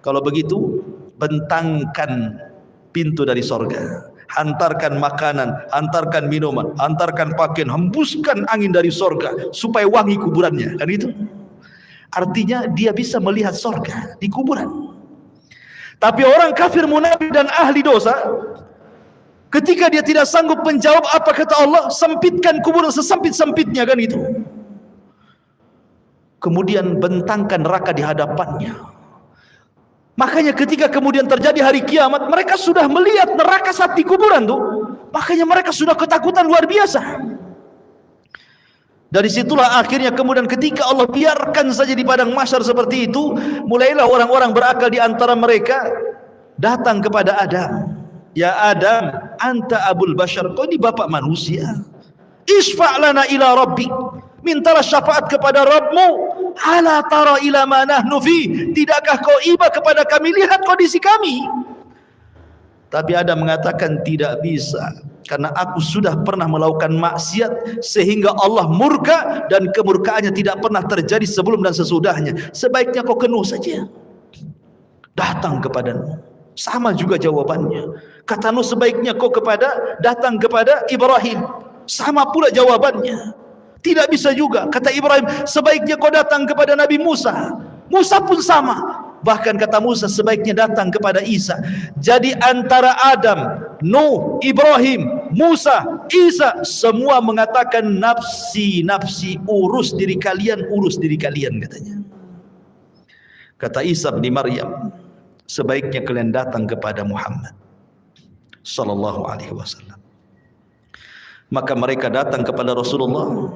Kalau begitu, bentangkan pintu dari surga, hantarkan makanan, hantarkan minuman, hantarkan pakaian, hembuskan angin dari surga supaya wangi kuburannya, kan itu. Artinya dia bisa melihat surga di kuburan. Tapi orang kafir, munafik dan ahli dosa, ketika dia tidak sanggup menjawab apa kata Allah, sempitkan kuburan sesempit-sempitnya, kan itu. Kemudian bentangkan neraka di hadapannya. Makanya ketika kemudian terjadi hari kiamat, mereka sudah melihat neraka saat di kuburan tuh. Makanya mereka sudah ketakutan luar biasa. Dari situlah akhirnya kemudian ketika Allah biarkan saja di padang mahsyar seperti itu, mulailah orang-orang berakal di antara mereka datang kepada Adam. Ya Adam, anta abul bashar, kau ini bapak manusia. Isfa' lana ila rabbik, mintalah syafaat kepada Rabbmu. Ala tara ila ma nahnu fi, tidakkah kau iba kepada kami, lihat kondisi kami. Tapi Adam mengatakan tidak bisa, karena aku sudah pernah melakukan maksiat sehingga Allah murka, dan kemurkaannya tidak pernah terjadi sebelum dan sesudahnya. Sebaiknya kau kenuh saja, datang kepadamu. Sama juga jawabannya. Kata Nuh, sebaiknya kau datang kepada Ibrahim. Sama pula jawabannya. Tidak bisa juga. Kata Ibrahim, sebaiknya kau datang kepada Nabi Musa. Musa pun sama. Bahkan kata Musa, sebaiknya datang kepada Isa. Jadi antara Adam, Nuh, Ibrahim, Musa, Isa, semua mengatakan nafsi, nafsi, urus diri kalian, katanya. Kata Isa bin Maryam, sebaiknya kalian datang kepada Muhammad sallallahu alaihi wasallam. Maka mereka datang kepada Rasulullah.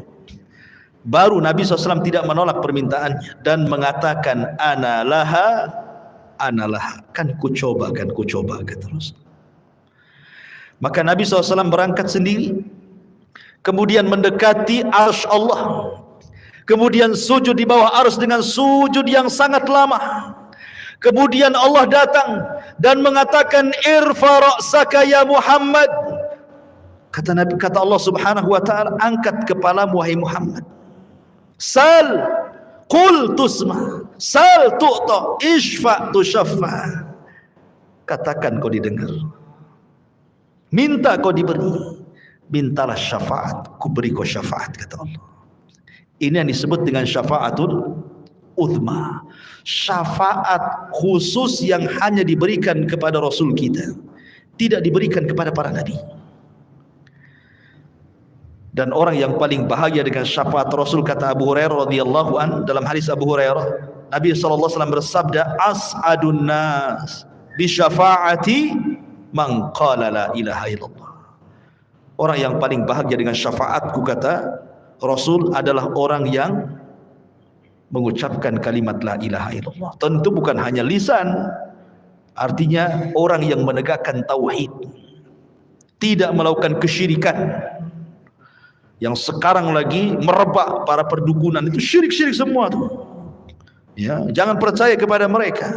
Baru Nabi SAW tidak menolak permintaannya dan mengatakan, ana laha, kan ku coba terus. Maka Nabi SAW berangkat sendiri, kemudian mendekati arsy Allah, kemudian sujud di bawah arsy dengan sujud yang sangat lama. Kemudian Allah datang dan mengatakan, irfa ra'saka ya Muhammad. Kata Allah Subhanahu wa taala, angkat kepalamu wahai Muhammad. Sal qul tusma, sal tu'ta, ishfa tushaffa. Katakan kau didengar, minta kau diberi, mintalah syafaat, ku beri kau syafaat, kata Allah. Ini yang disebut dengan syafaatul uzma, syafaat khusus yang hanya diberikan kepada Rasul kita, tidak diberikan kepada para nabi. Dan orang yang paling bahagia dengan syafaat Rasul, kata Abu Hurairah radhiyallahu an, dalam hadis Abu Hurairah, Nabi sallallahu alaihi wasallam bersabda, as'adun nas bi syafaati man qala la ilaha illallah. Orang yang paling bahagia dengan syafaatku, kata Rasul, adalah orang yang mengucapkan kalimat la ilaha illallah. Tentu bukan hanya lisan, artinya orang yang menegakkan tauhid, tidak melakukan kesyirikan. Yang sekarang lagi merebak para perdukunan itu syirik-syirik semua tuh. Ya, jangan percaya kepada mereka.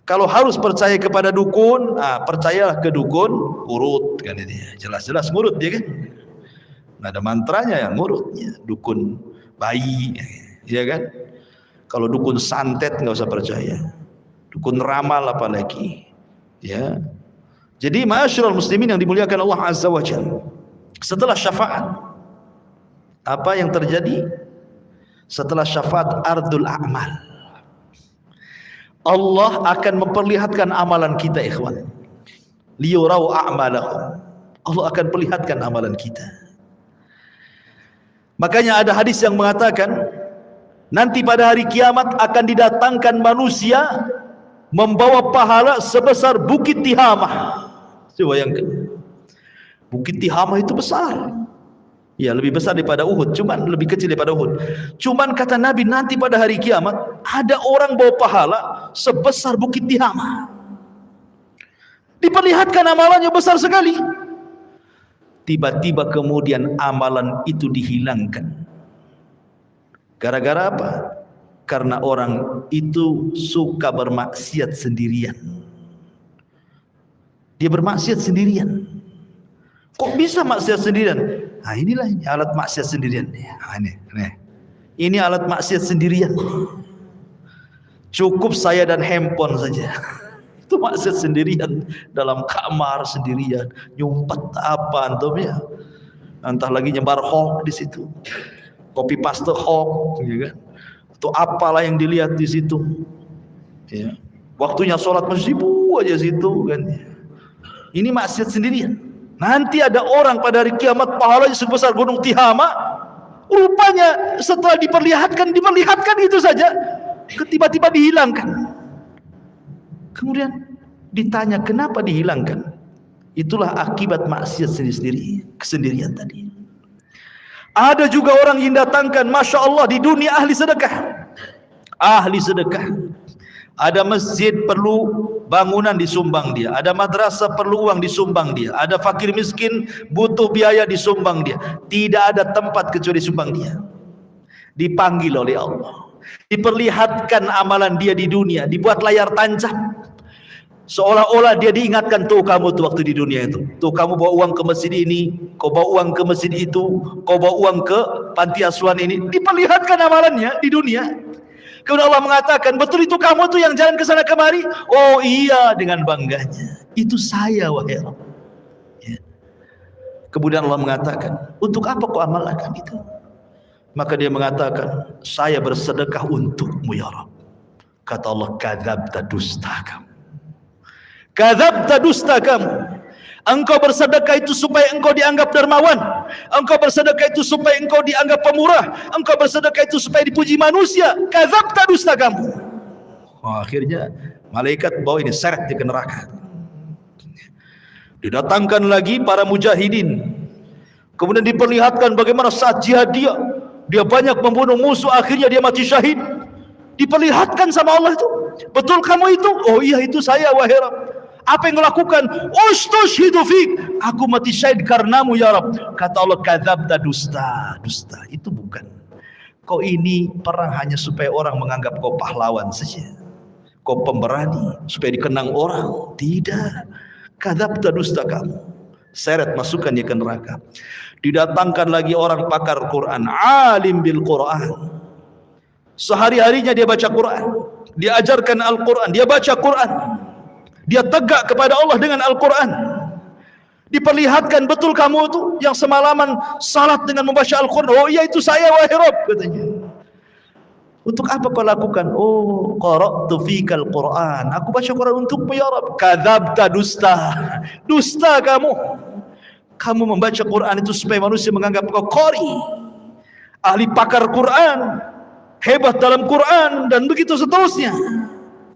Kalau harus percaya kepada dukun, percayalah ke dukun urut, kan itu. Jelas-jelas ngurut dia kan. Nggak ada mantranya yang ngurutnya. Dukun bayi, ya kan. Kalau dukun santet nggak usah percaya. Dukun ramal apalagi, ya. Jadi ma'asyiral muslimin yang dimuliakan Allah Azza wa Jalla, setelah syafaat, apa yang terjadi? Setelah syafaat, ardul a'mal. Allah akan memperlihatkan amalan kita, ikhwan. Liyurau a'malahum. Allah akan perlihatkan amalan kita. Makanya ada hadis yang mengatakan, nanti pada hari kiamat akan didatangkan manusia membawa pahala sebesar Bukit Tihamah. Coba bayangkan, Bukit Tihamah itu besar. Ya, lebih besar daripada Uhud, cuman lebih kecil daripada Uhud. Cuman kata Nabi, nanti pada hari kiamat ada orang bawa pahala sebesar Bukit Tihamah. Diperlihatkan amalannya besar sekali. Tiba-tiba kemudian amalan itu dihilangkan. Gara-gara apa? Karena orang itu suka bermaksiat sendirian. Dia bermaksiat sendirian. Kok bisa maksiat sendirian? Nah, inilah ini alat maksiat sendirian. Ini alat maksiat sendirian. Cukup saya dan handphone saja. Itu maksiat sendirian, dalam kamar sendirian, nyumpet apa antum ya. Entah lagi nyebar hoax di situ. Copy paste hoax, ya kan? Atau apalah yang dilihat di situ. Ya. Waktunya sholat masjid aja situ kan. Ini maksiat sendirian. Nanti ada orang pada hari kiamat pahalanya sebesar gunung Tihamah. Rupanya setelah diperlihatkan itu saja, tiba-tiba dihilangkan. Kemudian ditanya kenapa dihilangkan? Itulah akibat maksiat sendiri, kesendirian tadi. Ada juga orang yang datangkan, masya Allah, di dunia ahli sedekah. Ahli sedekah. Ada masjid perlu bangunan disumbang dia, ada madrasah perlu uang disumbang dia, ada fakir miskin butuh biaya disumbang dia. Tidak ada tempat kecuali disumbang dia. Dipanggil oleh Allah, diperlihatkan amalan dia di dunia, dibuat layar tancap, seolah-olah dia diingatkan, tuh kamu tuh waktu di dunia itu, tuh kamu bawa uang ke masjid ini, kau bawa uang ke masjid itu, kau bawa uang ke panti asuhan ini. Diperlihatkan amalannya di dunia. Kemudian Allah mengatakan, betul itu kamu tuh yang jalan ke sana kemari? Oh iya, dengan bangganya. Itu saya, wahai Allah. Ya. Kemudian Allah mengatakan, untuk apa kau amalkan itu? Maka dia mengatakan, saya bersedekah untukmu ya Rabb. Kata Allah, kadzabta, dusta kamu. Kadzabta, dusta kamu. Engkau bersedekah itu supaya engkau dianggap dermawan. Engkau bersedekah itu supaya engkau dianggap pemurah. Engkau bersedekah itu supaya dipuji manusia. Kadzabta, dusta kamu. Akhirnya malaikat bawa ini seret dia ke neraka. Didatangkan lagi para mujahidin. Kemudian diperlihatkan bagaimana saat jihad dia banyak membunuh musuh, akhirnya dia mati syahid. Diperlihatkan sama Allah itu, betul kamu itu? Oh iya, itu saya, wahai Rabb. Apa yang melakukan? Ustushhidu fik, aku mati syahid karenamu ya Rabb. Kata Allah, kadzabta, dusta. Itu bukan. Kau ini perang hanya supaya orang menganggap kau pahlawan saja, kau pemberani, supaya dikenang orang. Tidak. Kadzabta, dusta kamu. Seret, masukkan dia ke neraka. Didatangkan lagi orang pakar Quran, alim bil Quran. Sehari-harinya dia baca Quran, dia ajarkan Al-Quran, dia baca Quran, dia tegak kepada Allah dengan Al-Quran. Diperlihatkan, betul kamu itu yang semalaman salat dengan membaca Al-Quran? Oh iya, itu saya, wahai Rabb, katanya. Untuk apa kau lakukan? Oh, qara'tu fikal Quran, aku baca Quran untukmu ya Rabb. Kadzabta, dusta kamu membaca Quran itu supaya manusia menganggap kau qari, ahli pakar Quran, hebat dalam Quran, dan begitu seterusnya.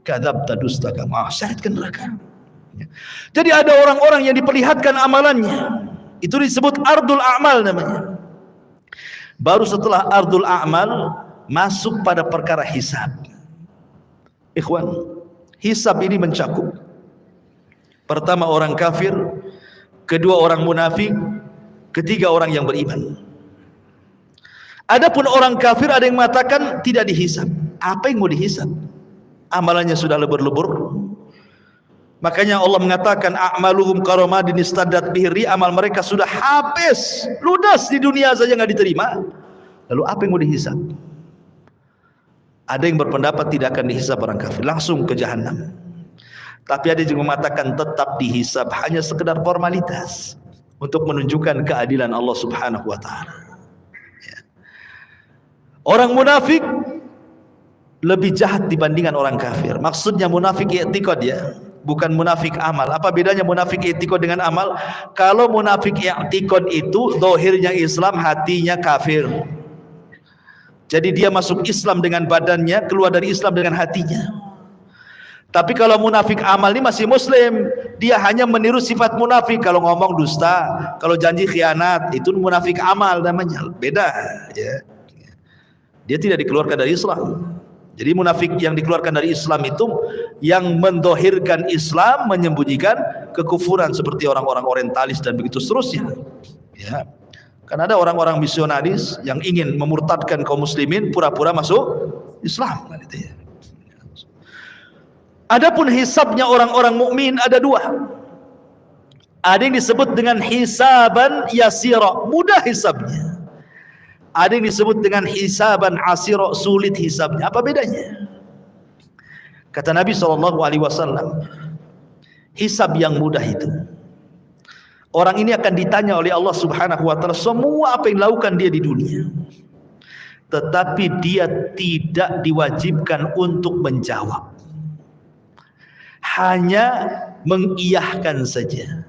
Kadzabta, dusta kamu. Seret ke neraka. Jadi ada orang-orang yang diperlihatkan amalannya, itu disebut ardul a'mal namanya. Baru setelah ardul a'mal masuk pada perkara hisab. Ikhwan, hisab ini mencakup pertama orang kafir, kedua orang munafik, ketiga orang yang beriman. Adapun orang kafir ada yang mengatakan tidak dihisab. Apa yang mau dihisab? Amalannya sudah lebur-lebur. Makanya Allah mengatakan a'maluhum karamadin istaddat bihi, amal mereka sudah habis, ludas di dunia saja nggak diterima. Lalu apa yang mau dihisab? Ada yang berpendapat tidak akan dihisab orang kafir, langsung ke jahanam. Tapi ada yang mengatakan tetap dihisab, hanya sekedar formalitas untuk menunjukkan keadilan Allah Subhanahu wa taala. Orang munafik lebih jahat dibandingkan orang kafir. Maksudnya munafik i'tiqad ya, bukan munafik amal. Apa bedanya munafik i'tiqad dengan amal? Kalau munafik i'tiqad itu zahirnya Islam, hatinya kafir. Jadi dia masuk Islam dengan badannya, keluar dari Islam dengan hatinya. Tapi kalau munafik amal ini masih muslim, dia hanya meniru sifat munafik. Kalau ngomong dusta, kalau janji khianat, itu munafik amal namanya. Beda ya. Dia tidak dikeluarkan dari Islam. Jadi munafik yang dikeluarkan dari Islam itu yang mendohirkan Islam, menyembunyikan kekufuran, seperti orang-orang orientalis dan begitu seterusnya. Ya, kan ada orang-orang misionaris yang ingin memurtadkan kaum muslimin, pura-pura masuk Islam. Gitu ya. Adapun hisabnya orang-orang mukmin ada dua. Ada yang disebut dengan hisaban yasira, mudah hisabnya. Ada yang disebut dengan hisaban asira, sulit hisabnya. Apa bedanya? Kata Nabi SAW, hisab yang mudah itu, orang ini akan ditanya oleh Allah Subhanahu wa taala semua apa yang dilakukan dia di dunia, tetapi dia tidak diwajibkan untuk menjawab, hanya mengiyahkan saja.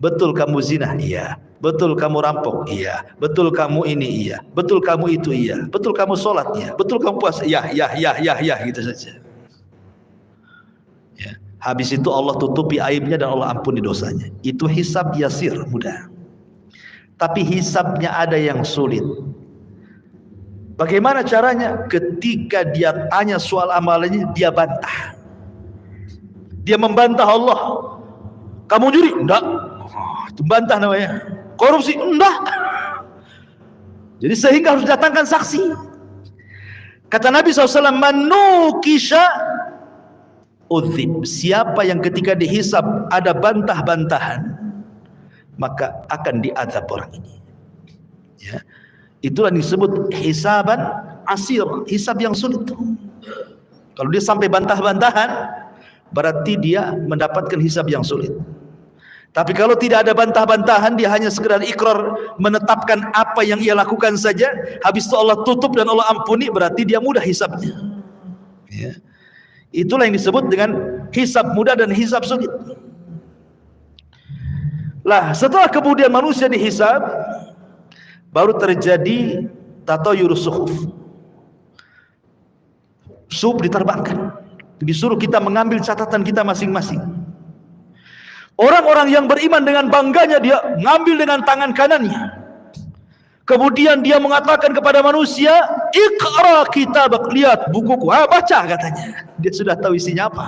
Betul kamu zina? Iya. Betul kamu rampok? Iya. Betul kamu ini? Iya. Betul kamu itu? Iya. Betul kamu sholat? Iya. Betul kamu puasa? Ya, gitu saja. Ya. Habis itu Allah tutupi aibnya dan Allah ampuni dosanya. Itu hisab yasir, mudah. Tapi hisabnya ada yang sulit. Bagaimana caranya? Ketika dia tanya soal amalannya, dia bantah. Dia membantah Allah. Kamu juri? Enggak. Itu bantah namanya. Korupsi? Enggak. Jadi sehingga harus datangkan saksi. Kata Nabi SAW, manukisha udzib. Siapa yang ketika dihisab ada bantah-bantahan, maka akan diazab orang ini. Ya. Itulah disebut hisaban asir, hisab yang sulit. Kalau dia sampai bantah-bantahan, berarti dia mendapatkan hisab yang sulit. Tapi kalau tidak ada bantah-bantahan, dia hanya sekedar ikrar, menetapkan apa yang ia lakukan saja, habis itu Allah tutup dan Allah ampuni, berarti dia mudah hisabnya. Ya. Itulah yang disebut dengan hisab mudah dan hisab sulit. Lah, setelah kemudian manusia dihisab, baru terjadi tatayurus suhuf. Suhuf diterbangkan. Disuruh kita mengambil catatan kita masing-masing. Orang-orang yang beriman dengan bangganya dia ngambil dengan tangan kanannya. Kemudian dia mengatakan kepada manusia, "Iqra kitabak," lihat bukuku, baca katanya. Dia sudah tahu isinya apa.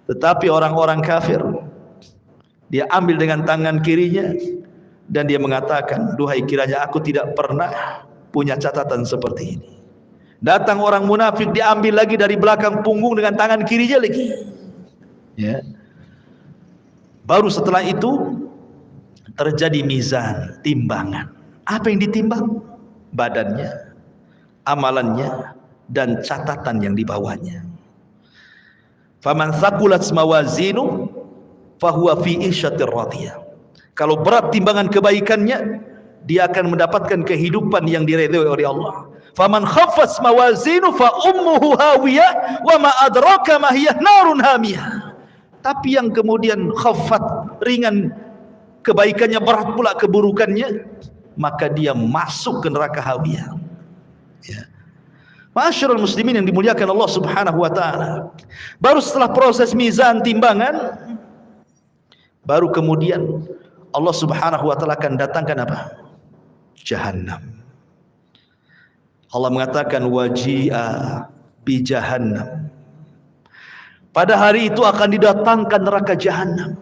Tetapi orang-orang kafir, dia ambil dengan tangan kirinya dan dia mengatakan, "Duhai, kiranya aku tidak pernah punya catatan seperti ini." Datang orang munafik, diambil lagi dari belakang punggung dengan tangan kirinya lagi. Ya. Baru setelah itu terjadi mizan, timbangan. Apa yang ditimbang? Badannya, amalannya, dan catatan yang dibawanya. Faman thaqulat mawazinu fahuwa fi isyatir radiyah. Kalau berat timbangan kebaikannya, dia akan mendapatkan kehidupan yang diridhoi oleh Allah. Faman khaffat mawazinu fa ummuhu hawiyah wa ma adraka ma hiya narun hamiyah. Tapi yang kemudian khaffat, ringan kebaikannya, berat pula keburukannya, maka dia masuk ke neraka hawiyah. Ya. Ma'asyiral muslimin yang dimuliakan Allah Subhanahu wa taala. Baru setelah proses mizan, timbangan, baru kemudian Allah Subhanahu wa taala akan datangkan apa? Jahannam. Allah mengatakan waji'a bi jahannam. Pada hari itu akan didatangkan neraka jahannam.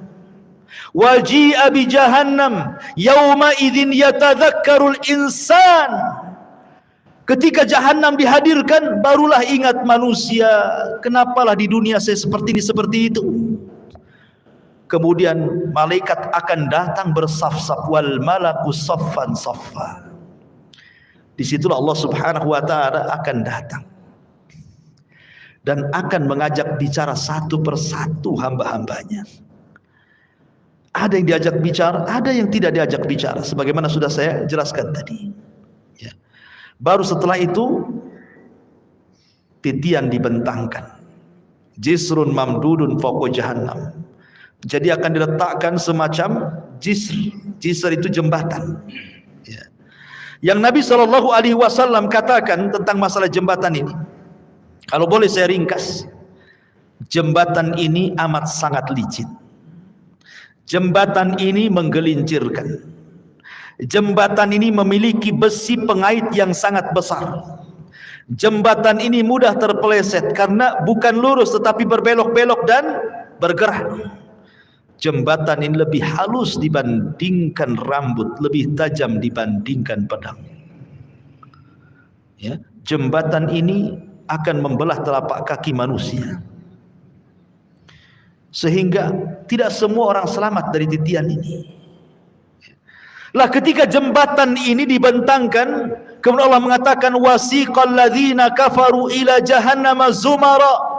Waji'a bi jahannam yauma idzin yatadzakkarul insan. Ketika jahannam dihadirkan, barulah ingat manusia, kenapalah di dunia saya seperti ini, seperti itu. Kemudian malaikat akan datang bersaf-saf, wal malaku saffan saffa. Disitulah Allah Subhanahu wa taala akan datang dan akan mengajak bicara satu persatu hamba-hambanya. Ada yang diajak bicara, ada yang tidak diajak bicara, sebagaimana sudah saya jelaskan tadi. Ya. Baru setelah itu titian dibentangkan, jisrun mamdudun fawqa jahannam. Jadi akan diletakkan semacam jisr. Jisr itu jembatan. Ya. Yang Nabi SAW katakan tentang masalah jembatan ini, kalau boleh saya ringkas, jembatan ini amat sangat licin. Jembatan ini menggelincirkan. Jembatan ini memiliki besi pengait yang sangat besar. Jembatan ini mudah terpeleset karena bukan lurus tetapi berbelok-belok dan bergerak. Jembatan ini lebih halus dibandingkan rambut, lebih tajam dibandingkan pedang. Ya, jembatan ini akan membelah telapak kaki manusia, sehingga tidak semua orang selamat dari titian ini. Lah ketika jembatan ini dibentangkan, kemudian Allah mengatakan wasiqal ladzina kafaru ila jahannama zumara.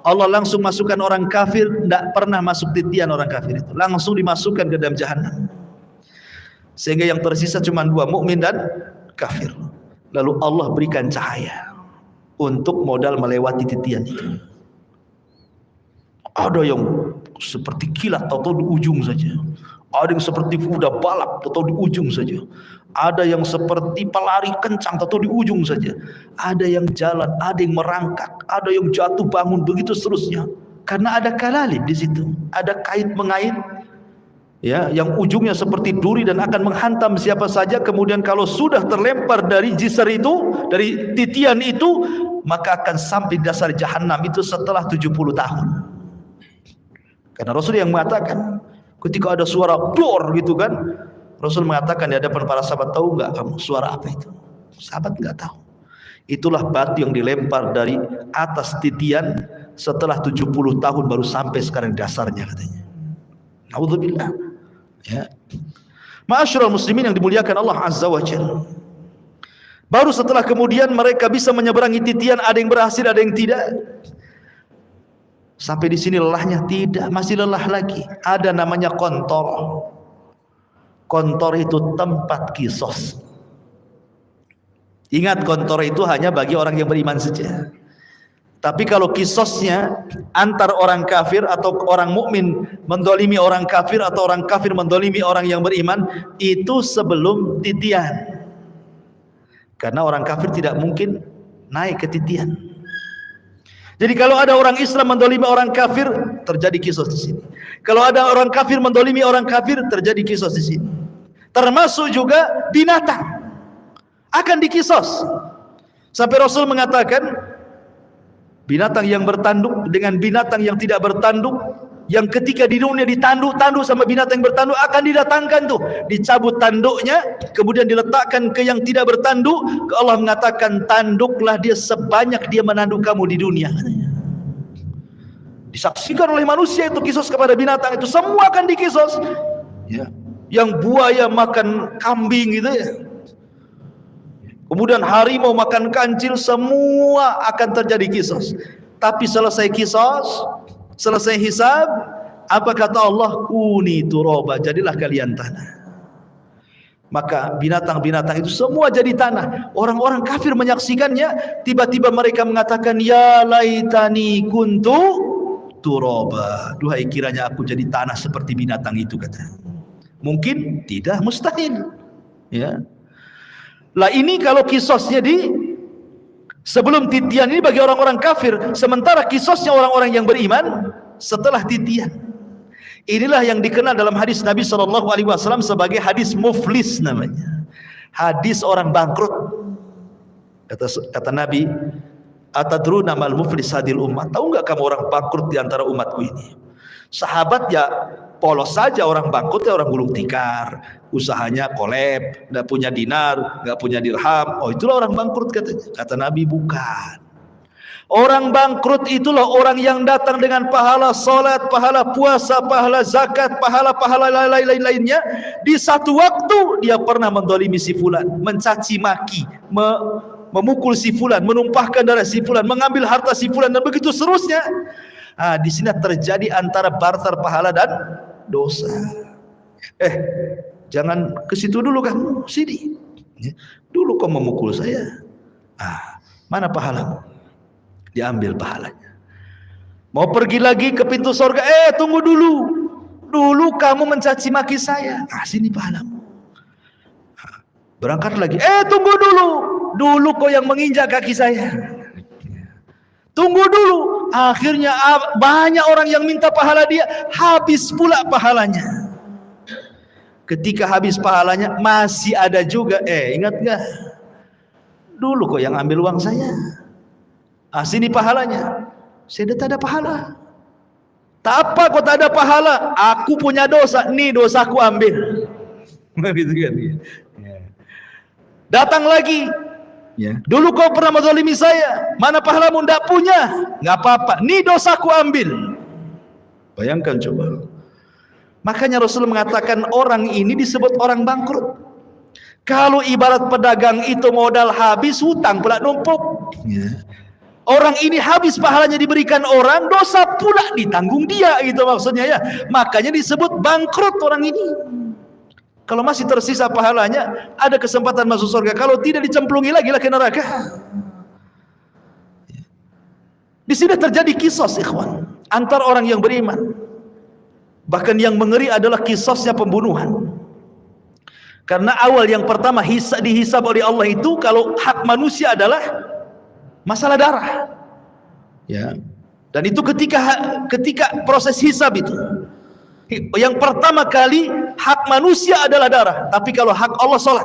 Allah langsung masukkan orang kafir, tidak pernah masuk titian orang kafir itu, langsung dimasukkan ke dalam jahannam. Sehingga yang tersisa cuma dua, mukmin dan kafir. Lalu Allah berikan cahaya untuk modal melewati titian itu. Ada yang seperti kilat atau di ujung saja. Ada yang seperti kuda balap atau di ujung saja. Ada yang seperti pelari kencang atau di ujung saja. Ada yang jalan, ada yang merangkak, ada yang jatuh bangun, begitu seterusnya. Karena ada kalalib di situ, ada kait mengait, ya, yang ujungnya seperti duri dan akan menghantam siapa saja. Kemudian kalau sudah terlempar dari jisr itu, dari titian itu, maka akan sampai dasar jahanam itu setelah 70 tahun. Karena Rasul yang mengatakan, ketika ada suara dor gitu kan, Rasul mengatakan di hadapan para sahabat, tahu enggak kamu suara apa itu? Sahabat enggak tahu. Itulah batu yang dilempar dari atas titian setelah 70 tahun baru sampai sekarang dasarnya katanya. Nauzubillah. Ya. Ma'asyiral muslimin yang dimuliakan Allah Azza wa Jalla. Baru setelah kemudian mereka bisa menyeberangi titian, ada yang berhasil, ada yang tidak. Sampai di sini lelahnya? Tidak, masih lelah lagi. Ada namanya kontor. Kontor itu tempat kisos. Ingat, kontor itu hanya bagi orang yang beriman saja. Tapi kalau kisosnya antar orang kafir atau orang mukmin mendolimi orang kafir atau orang kafir mendolimi orang yang beriman, itu sebelum titian. Karena orang kafir tidak mungkin naik ke titian. Jadi kalau ada orang Islam mendolimi orang kafir, terjadi kisos di sini. Kalau ada orang kafir mendolimi orang kafir, terjadi kisos di sini. Termasuk juga binatang akan dikisos. Sampai Rasul mengatakan, binatang yang bertanduk dengan binatang yang tidak bertanduk, yang ketika di dunia ditanduk-tanduk sama binatang yang bertanduk, akan didatangkan tuh, dicabut tanduknya, kemudian diletakkan ke yang tidak bertanduk. Allah mengatakan, tanduklah dia sebanyak dia menanduk kamu di dunia. Disaksikan oleh manusia itu kisos kepada binatang itu, semua akan dikisos. Ya. Yang buaya makan kambing gitu ya. Kemudian harimau makan kancil, semua akan terjadi kisos. Tapi selesai kisos, selesai hisab, apa kata Allah? Kuni turaba, jadilah kalian tanah. Maka binatang-binatang itu semua jadi tanah. Orang-orang kafir menyaksikannya, tiba-tiba mereka mengatakan, ya laitani kuntu turaba. Duhai kiranya aku jadi tanah seperti binatang itu, kata. Mungkin tidak, mustahil. Ya. Lah ini kalau kisosnya sebelum titian ini bagi orang-orang kafir, sementara kisosnya orang-orang yang beriman setelah titian. Inilah yang dikenal dalam hadis Nabi SAW sebagai hadis muflis namanya. Hadis orang bangkrut. Kata Nabi, atadruna mal muflis hadil ummah? Tahu enggak kamu orang bangkrut di antara umatku ini? Sahabat ya polos saja, orang bangkrut ya orang gulung tikar, usahanya kolab, enggak punya dinar, enggak punya dirham. Oh, itulah orang bangkrut katanya. Kata Nabi, bukan. Orang bangkrut itulah orang yang datang dengan pahala salat, pahala puasa, pahala zakat, pahala-pahala lain-lainnya. Di satu waktu dia pernah mendolimi si fulan, mencaci maki, memukul si fulan, menumpahkan darah si fulan, mengambil harta si fulan, dan begitu seterusnya. Di sini terjadi antara barter pahala dan dosa. Jangan ke situ dulu kamu, sini. Dulu kau memukul saya. Mana pahalamu? Diambil pahalanya. Mau pergi lagi ke pintu surga, tunggu dulu. Dulu kamu mencaci maki saya. Sini pahalamu. Berangkat lagi, tunggu dulu. Dulu kau yang menginjak kaki saya. Tunggu dulu. Akhirnya banyak orang yang minta pahala dia, habis pula pahalanya. Ketika habis pahalanya, masih ada juga. Ingat gak? Dulu kau yang ambil uang saya. Sini pahalanya. Saya tak ada pahala. Tak apa kau tak ada pahala, aku punya dosa. Nih dosaku ambil. Gitu kan? Datang lagi. Dulu kau pernah menzalimi saya. Mana pahalamu? Tidak punya. Nggak apa-apa. Nih dosaku ambil. Bayangkan coba. Makanya Rasul mengatakan orang ini disebut orang bangkrut. Kalau ibarat pedagang itu modal habis, hutang pula numpuk. Orang ini habis pahalanya diberikan orang, dosa pula ditanggung dia, gitu maksudnya ya. Makanya disebut bangkrut orang ini. Kalau masih tersisa pahalanya, ada kesempatan masuk surga. Kalau tidak, dicemplungi lagi ke neraka. Di sini terjadi kisos, ikhwan, antar orang yang beriman. Bahkan yang mengeri adalah kisosnya pembunuhan. Karena awal yang pertama dihisab oleh Allah itu, kalau hak manusia adalah masalah darah, ya. Dan itu ketika proses hisab itu, yang pertama kali hak manusia adalah darah. Tapi kalau hak Allah salat.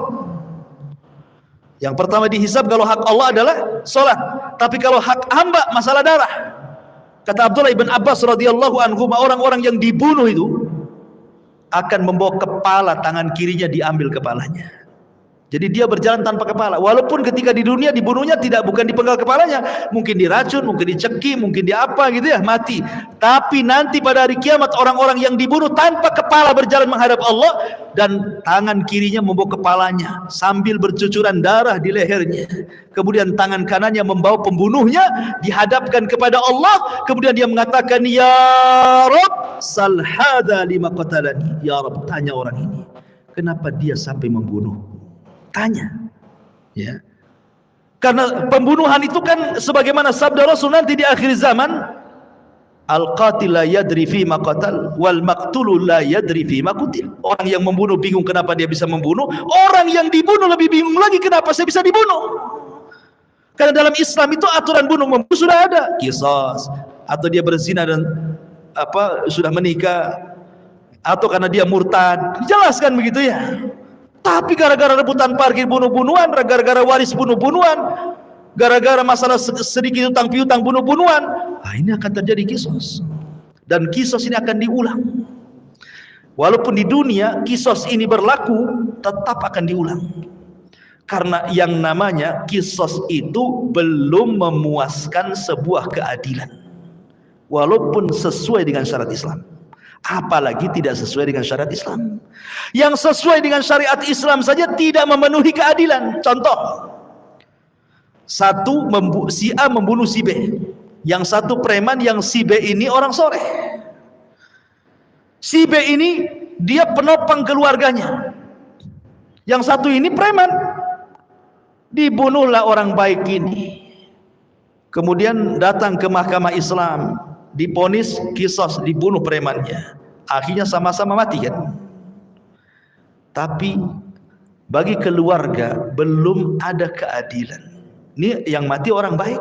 Yang pertama dihisab kalau hak Allah adalah salat. Tapi kalau hak hamba masalah darah. Kata Abdullah ibn Abbas radhiyallahu anhu, orang-orang yang dibunuh itu akan membawa kepala, tangan kirinya diambil kepalanya. Jadi dia berjalan tanpa kepala. Walaupun ketika di dunia dibunuhnya bukan dipenggal kepalanya, mungkin diracun, mungkin dicekik, mungkin diapa gitu ya, mati. Tapi nanti pada hari kiamat orang-orang yang dibunuh tanpa kepala berjalan menghadap Allah, dan tangan kirinya membawa kepalanya sambil bercucuran darah di lehernya. Kemudian tangan kanannya membawa pembunuhnya dihadapkan kepada Allah. Kemudian dia mengatakan, ya Rabb, sal hadza lima qatalani. Ya Rabb, tanya orang ini, kenapa dia sampai membunuh? Tanya, ya. Karena pembunuhan itu kan sebagaimana sabda Rasul nanti di akhir zaman, al-qatil la yadri fi ma qatal wal maqtul la yadri fi ma qutil. Orang yang membunuh bingung kenapa dia bisa membunuh, orang yang dibunuh lebih bingung lagi kenapa saya bisa dibunuh. Karena dalam Islam itu aturan bunuh membunuh sudah ada, qisas. Atau dia berzina dan sudah menikah, atau karena dia murtad, dijelaskan begitu ya. Tapi gara-gara rebutan parkir bunuh-bunuhan, gara-gara waris bunuh-bunuhan, gara-gara masalah sedikit utang piutang bunuh-bunuhan, ini akan terjadi qisas. Dan qisas ini akan diulang. Walaupun di dunia qisas ini berlaku, tetap akan diulang. Karena yang namanya qisas itu belum memuaskan sebuah keadilan, walaupun sesuai dengan syariat Islam. Apalagi tidak sesuai dengan syariat Islam. Yang sesuai dengan syariat Islam saja tidak memenuhi keadilan. Contoh, si A membunuh si B, yang satu preman, yang si B ini orang soleh. Si B ini dia penopang keluarganya, yang satu ini preman. Dibunuhlah orang baik ini, kemudian datang ke mahkamah Islam, diponis qisas, dibunuh premannya, akhirnya sama-sama mati kan. Tapi bagi keluarga belum ada keadilan. Ini yang mati orang baik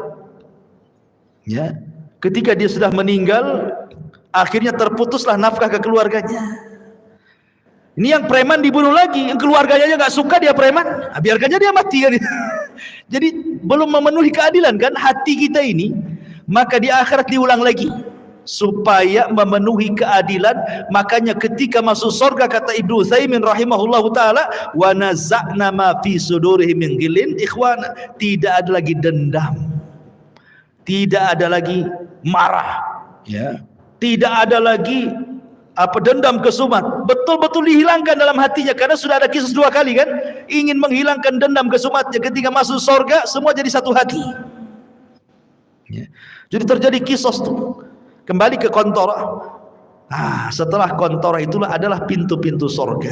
ya, ketika dia sudah meninggal akhirnya terputuslah nafkah ke keluarganya. Ini yang preman dibunuh lagi, yang keluarganya aja nggak suka dia preman, biarkannya dia mati kan. Jadi belum memenuhi keadilan kan hati kita ini. Maka di akhirat diulang lagi supaya memenuhi keadilan. Makanya ketika masuk surga, kata Ibnu Utsaimin rahimahullahu taala, wa naza'na ma fi sudurihim min ghillin ikhwana, tidak ada lagi dendam, tidak ada lagi marah ya, tidak ada lagi dendam kesumat, betul-betul dihilangkan dalam hatinya. Karena sudah ada kisah 2 kali kan, ingin menghilangkan dendam kesumatnya. Ketika masuk surga semua jadi satu hati ya. Jadi terjadi kisah tuh. Kembali ke kontora. Setelah kontora itulah adalah pintu-pintu surga.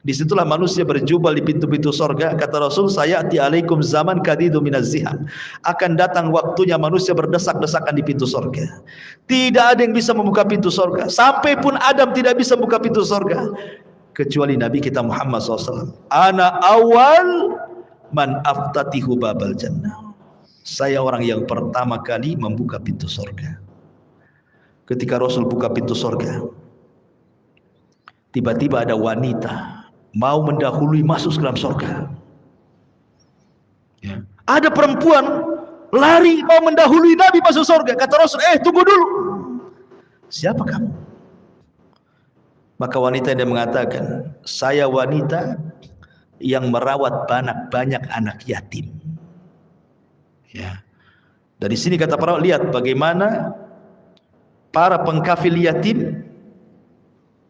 Disitulah manusia berjubel di pintu-pintu surga. Kata Rasul, sayati alaikum zaman kadidu minaz ziham, akan datang waktunya manusia berdesak-desakan di pintu surga. Tidak ada yang bisa membuka pintu surga. Sampai pun Adam tidak bisa membuka pintu surga, kecuali Nabi kita Muhammad SAW. Ana awal man aftatihu babal jannah, saya orang yang pertama kali membuka pintu surga. Ketika Rasul buka pintu surga, tiba-tiba ada wanita mau mendahului masuk ke dalam surga ya. Ada perempuan lari mau mendahului Nabi masuk surga. Kata Rasul, tunggu dulu, siapa kamu? Maka wanita dia mengatakan, saya wanita yang merawat banyak anak yatim ya. Dari sini kata para lihat bagaimana para pengkafil yatim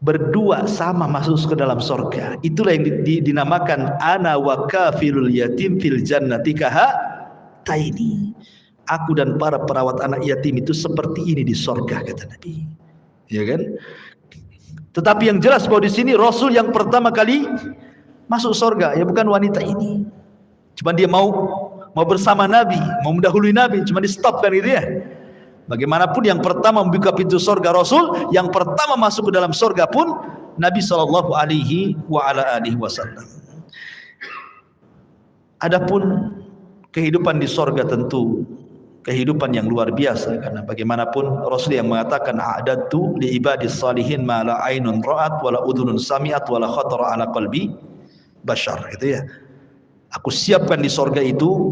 berdua sama masuk ke dalam surga. Itulah yang dinamakan ana wa kafilul yatim fil jannati kahataini. Aku dan para perawat anak yatim itu seperti ini di surga, kata Nabi. Ya kan? Tetapi yang jelas bahwa di sini Rasul yang pertama kali masuk surga ya bukan wanita ini. Cuma dia mau bersama Nabi, mau mendahului Nabi, cuma di stop kan gitu ya. Bagaimanapun yang pertama membuka pintu surga Rasul, yang pertama masuk ke dalam surga pun Nabi sallallahu alaihi wasallam. Adapun kehidupan di surga tentu kehidupan yang luar biasa, karena bagaimanapun Rasul yang mengatakan a'dadtu li ibadis salihin ma la ainun ra'at wala udhunun sami'at wala khatara ala qalbi bashar, itu ya. Aku siapkan di surga itu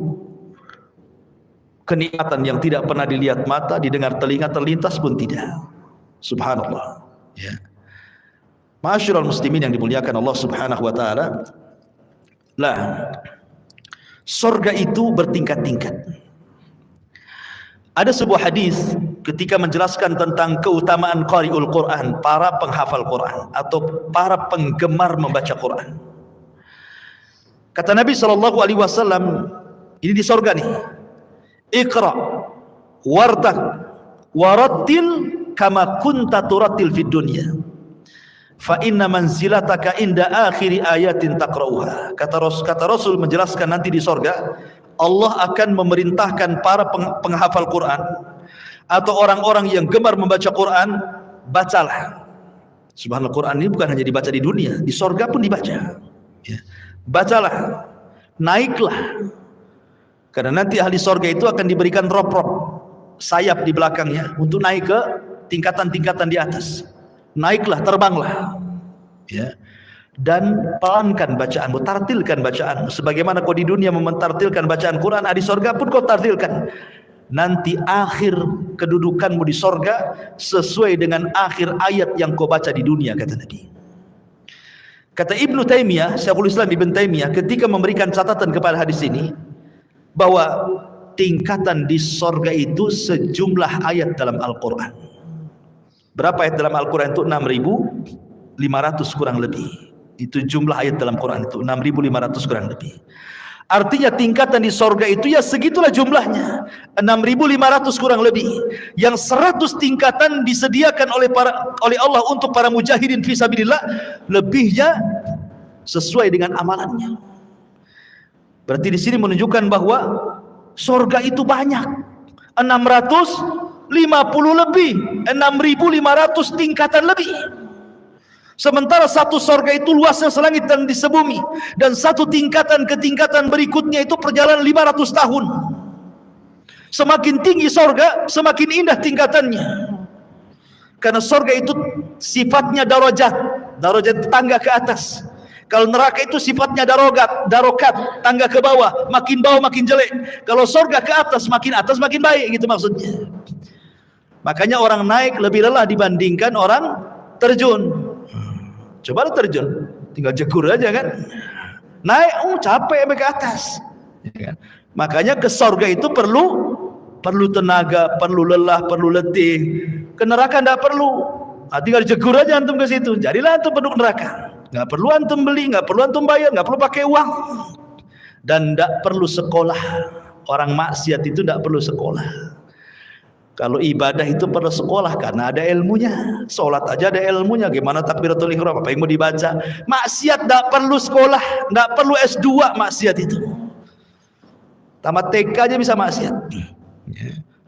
kenikmatan yang tidak pernah dilihat mata, didengar telinga, terlintas pun tidak. Subhanallah ya. Ma'asyiral muslimin yang dimuliakan Allah Subhanahu wa taala. Surga itu bertingkat-tingkat. Ada sebuah hadis ketika menjelaskan tentang keutamaan qari'ul Quran, para penghafal Quran atau para penggemar membaca Quran. Kata Nabi SAW, ini di surga nih, Iqra wartaq warattil kama kunta turattil fid dunya fa inna manzilataka inda akhiri ayatin taqra'uha. Kata Rasul menjelaskan nanti di surga Allah akan memerintahkan para penghafal Quran atau orang-orang yang gemar membaca Quran, bacalah. Subhanallah, Quran ini bukan hanya dibaca di dunia, di surga pun dibaca ya. Bacalah, naiklah Karena nanti ahli sorga itu akan diberikan rop-rop sayap di belakangnya untuk naik ke tingkatan-tingkatan di atas. Naiklah, terbanglah, ya. Dan pelankan bacaanmu, tartilkan bacaanmu. Sebagaimana kau di dunia mentartilkan bacaan Quran, di sorga pun kau tartilkan. Nanti akhir kedudukanmu di sorga sesuai dengan akhir ayat yang kau baca di dunia, kata Nabi. Kata Ibnu Taimiyah, Syekhul Islam Ibnu Taimiyah, ketika memberikan catatan kepada hadis ini, bahwa tingkatan di sorga itu sejumlah ayat dalam Al-Quran. Berapa ayat dalam Al-Quran itu? 6.500 kurang lebih. Itu jumlah ayat dalam Quran itu 6.500 kurang lebih. Artinya tingkatan di sorga itu ya segitulah jumlahnya, 6.500 kurang lebih. Yang 100 tingkatan disediakan oleh Allah untuk para mujahidin fisabilillah, lebihnya sesuai dengan amalannya. Berarti di sini menunjukkan bahwa sorga itu banyak, 650 lebih, 6.500 tingkatan lebih. Sementara satu sorga itu luasnya selangit dan di sebumi, dan satu tingkatan ke tingkatan berikutnya itu perjalanan 500 tahun. Semakin tinggi sorga, semakin indah tingkatannya. Karena sorga itu sifatnya darajat tangga ke atas. Kalau neraka itu sifatnya darokat, tangga ke bawah makin jelek. Kalau sorga ke atas makin baik, gitu maksudnya. Makanya orang naik lebih lelah dibandingkan orang terjun. Coba lu terjun, tinggal jegur aja kan. Naik, capek sampai ke atas. Ya kan? Makanya ke sorga itu perlu tenaga, perlu lelah, perlu letih. Ke neraka enggak perlu. Tinggal jegur aja antum ke situ. Jadilah antum penduduk neraka. Nggak perlu antum beli, nggak perlu antum bayar, nggak perlu pakai uang, dan nggak perlu sekolah. Orang maksiat itu nggak perlu sekolah. Kalau ibadah itu perlu sekolah karena ada ilmunya. Sholat aja ada ilmunya. Gimana takbiratul ihram, apa yang mau dibaca? Maksiat nggak perlu sekolah, nggak perlu S2 maksiat itu. Tamat TK aja bisa maksiat.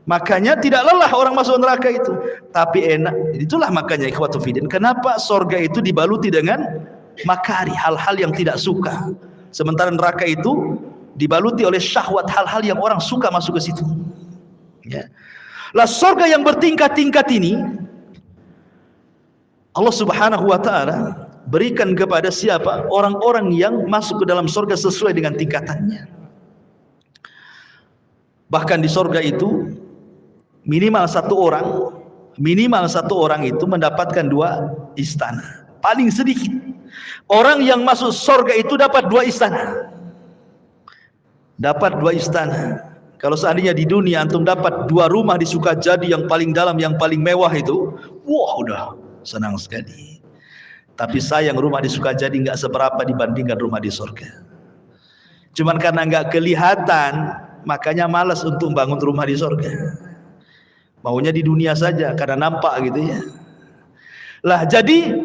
Makanya tidak lelah orang masuk neraka itu, tapi enak. Itulah makanya ikhwatu fiddin, kenapa sorga itu dibaluti dengan makari, hal-hal yang tidak suka. Sementara neraka itu dibaluti oleh syahwat, hal-hal yang orang suka masuk ke situ. Ya. Lah sorga yang bertingkat-tingkat ini Allah Subhanahu wa taala berikan kepada siapa? Orang-orang yang masuk ke dalam sorga sesuai dengan tingkatannya. Bahkan di sorga itu minimal satu orang itu mendapatkan 2 istana. Paling sedikit orang yang masuk sorga itu dapat 2 istana. Dapat 2 istana. Kalau seandainya di dunia antum dapat 2 rumah di Sukajadi yang paling dalam, yang paling mewah itu, wah udah senang sekali. Tapi sayang rumah di Sukajadi nggak seberapa dibandingkan rumah di sorga. Cuman karena nggak kelihatan, makanya malas untuk bangun rumah di sorga. Maunya di dunia saja karena nampak gitu ya. Lah jadi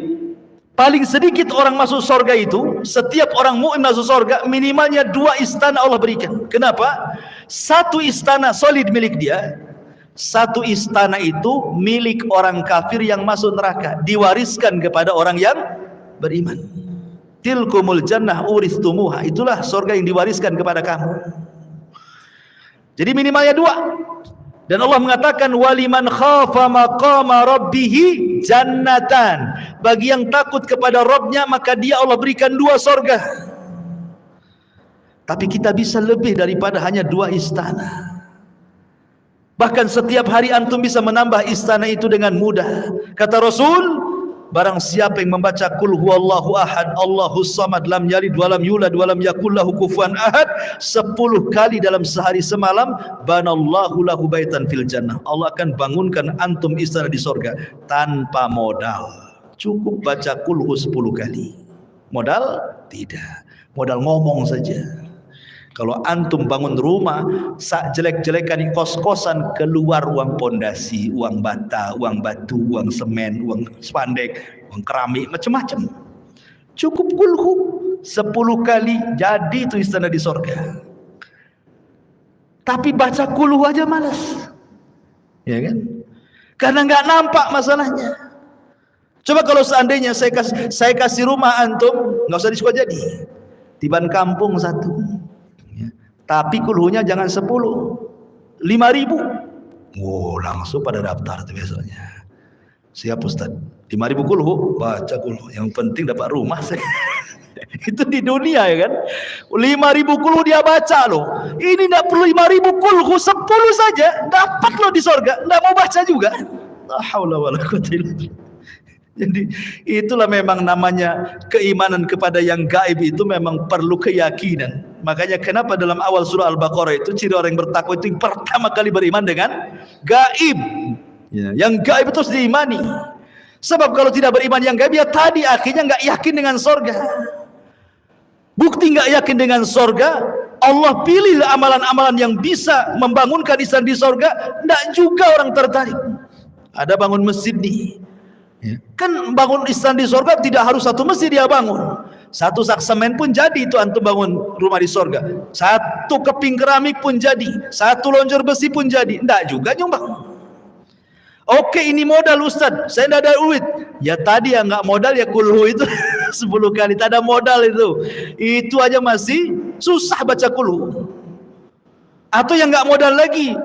paling sedikit orang masuk sorga itu, setiap orang mukmin masuk sorga minimalnya 2 istana Allah berikan. Kenapa? 1 istana solid milik dia, 1 istana itu milik orang kafir yang masuk neraka, diwariskan kepada orang yang beriman. Tilkumul jannah uristumuha, itulah sorga yang diwariskan kepada kamu. Jadi minimalnya 2. Dan Allah mengatakan waliman khafa maqama rabbihi jannatan. Bagi yang takut kepada Rabbnya maka dia Allah berikan 2 sorga. Tapi kita bisa lebih daripada hanya 2 istana. Bahkan setiap hari antum bisa menambah istana itu dengan mudah. Kata Rasul, barang siapa yang membaca Qul huwallahu ahad, Allahus samad, lam yalid walam yulad walam yakul lahu kufuwan ahad 10 kali dalam sehari semalam, banallahu lahu baitan fil jannah. Allah akan bangunkan antum istana di sorga tanpa modal. Cukup baca Qul hu 10 kali. Modal? Tidak. Modal ngomong saja. Kalau antum bangun rumah, sak jelek-jelekan kos-kosan, keluar uang pondasi, uang bata, uang batu, uang semen, uang spandek, uang keramik, macam-macam. Cukup kulhu 10 kali jadi itu istana di sorga. Tapi baca kulhu aja malas, ya kan? Karena nggak nampak masalahnya. Coba kalau seandainya saya kasih rumah antum, nggak usah di Sukajadi, di Ban Kampung 1. Tapi kulhunya jangan 10, 5.000. Wow, langsung pada daftar tuh besoknya. Siap Ustaz, 5.000 kulhu, baca kulhu. Yang penting dapat rumah saya. Itu di dunia ya kan. 5.000 kulhu dia baca loh. Ini tidak perlu 5.000 kulhu, 10 saja dapat loh di sorga. Tidak mau baca juga. La haula wala quwwata illa billah. Jadi itulah memang namanya keimanan kepada yang gaib, itu memang perlu keyakinan. Makanya kenapa dalam awal surah Al-Baqarah itu ciri orang yang bertakwa itu yang pertama kali beriman dengan gaib. Ya, yang gaib itu harus diimani. Sebab kalau tidak beriman yang gaib, ya tadi akhirnya nggak yakin dengan sorga. Bukti nggak yakin dengan sorga, Allah pilih amalan-amalan yang bisa membangunkan insan di sorga, nggak juga orang tertarik. Ada bangun masjid nih, ya. Kan bangun insan di sorga tidak harus satu masjid dia bangun. Satu sak semen pun jadi itu antum bangun rumah di sorga. Satu keping keramik pun jadi. Satu lonjor besi pun jadi. Nggak juga nyumbang. Oke, ini modal Ustaz, saya tidak ada duit. Ya tadi yang nggak modal ya kulhu itu 10 kali, tak ada modal itu aja masih susah baca kulhu. Atau yang nggak modal lagi,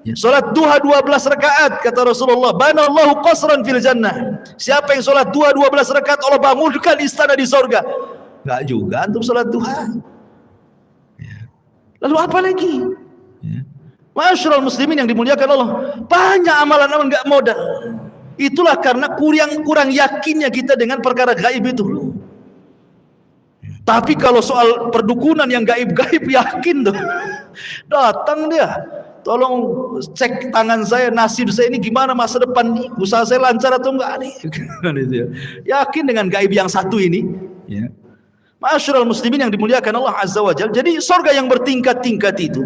ya, sholat duha 12 rakaat kata Rasulullah, banallahu qasran fil jannah. Siapa yang sholat duha 12 rakaat, Allah bangunkan istana di sorga. Nggak juga antum sholat duha. Ya. Lalu apa lagi? Ya. Masyarul muslimin yang dimuliakan Allah, banyak amalan-amalan nggak modal. Itulah karena kurang yakinnya kita dengan perkara gaib itu. Tapi kalau soal perdukunan yang gaib-gaib yakin tuh. Datang dia, tolong cek tangan saya, nasib saya ini gimana masa depan nih, usaha saya lancar atau enggak nih. Yakin dengan gaib yang satu ini. Ya. Masyarul muslimin yang dimuliakan Allah Azza wa Jalla. Jadi surga yang bertingkat-tingkat itu,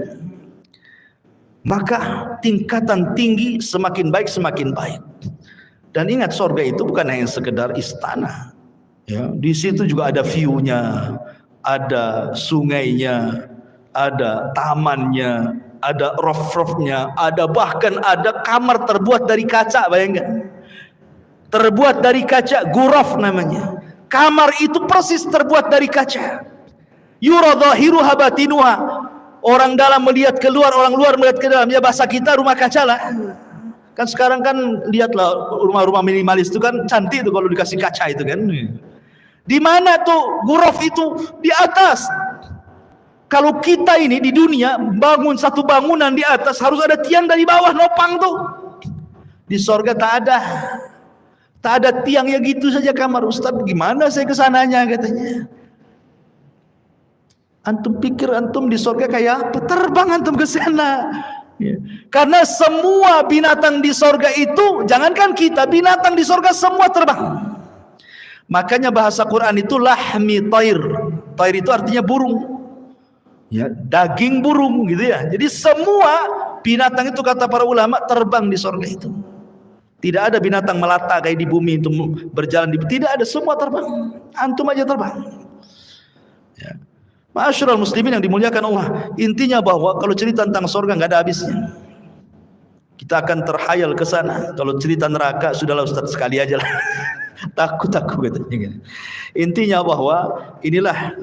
maka tingkatan tinggi semakin baik semakin baik. Dan ingat, sorga itu bukan hanya sekedar istana. Ya, di situ juga ada view-nya, ada sungainya, ada tamannya, ada roof-roofnya, ada bahkan ada kamar terbuat dari kaca, bayangkan. Terbuat dari kaca, ghuraf namanya. Kamar itu persis terbuat dari kaca. Yura dhahiruha batinuha. Orang dalam melihat keluar, orang luar melihat ke dalam. Ya bahasa kita rumah kaca lah. Kan sekarang kan lihatlah rumah-rumah minimalis itu kan cantik tuh kalau dikasih kaca itu kan. Di mana tuh ghuraf itu? Di atas. Kalau kita ini di dunia bangun satu bangunan di atas, harus ada tiang dari bawah nopang tuh. Di sorga tak ada. Tak ada tiang, ya gitu saja kamar. Ustaz, gimana saya kesananya katanya. Antum pikir antum di sorga kayak apa? Terbang antum ke sana. Ya. Karena semua binatang di sorga itu, jangankan kita, binatang di sorga semua terbang. Makanya bahasa Quran itu lahmi tair. Tair itu artinya burung. Ya, daging burung gitu ya. Jadi semua binatang itu kata para ulama terbang di sorga itu. Tidak ada binatang melata kayak di bumi itu berjalan di, tidak ada, semua terbang. Antum aja terbang. Ya. Masyarul muslimin yang dimuliakan Allah, intinya bahwa kalau cerita tentang surga nggak ada habisnya. Kita akan terhayal ke sana. Kalau cerita neraka sudahlah Ustaz, sekali aja lah. takut katanya. Intinya bahwa inilah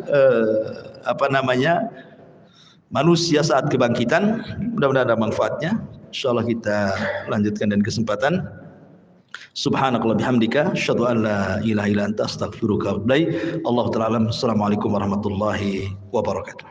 manusia saat kebangkitan. Mudah-mudahan ada manfaatnya. Insyaallah kita lanjutkan dan kesempatan. Subhanakallah bihamdika asyhadu an la ilaha illa anta astaghfiruka wa atubu ilaik. Allahu ta'ala alam. Assalamualaikum warahmatullahi wabarakatuh.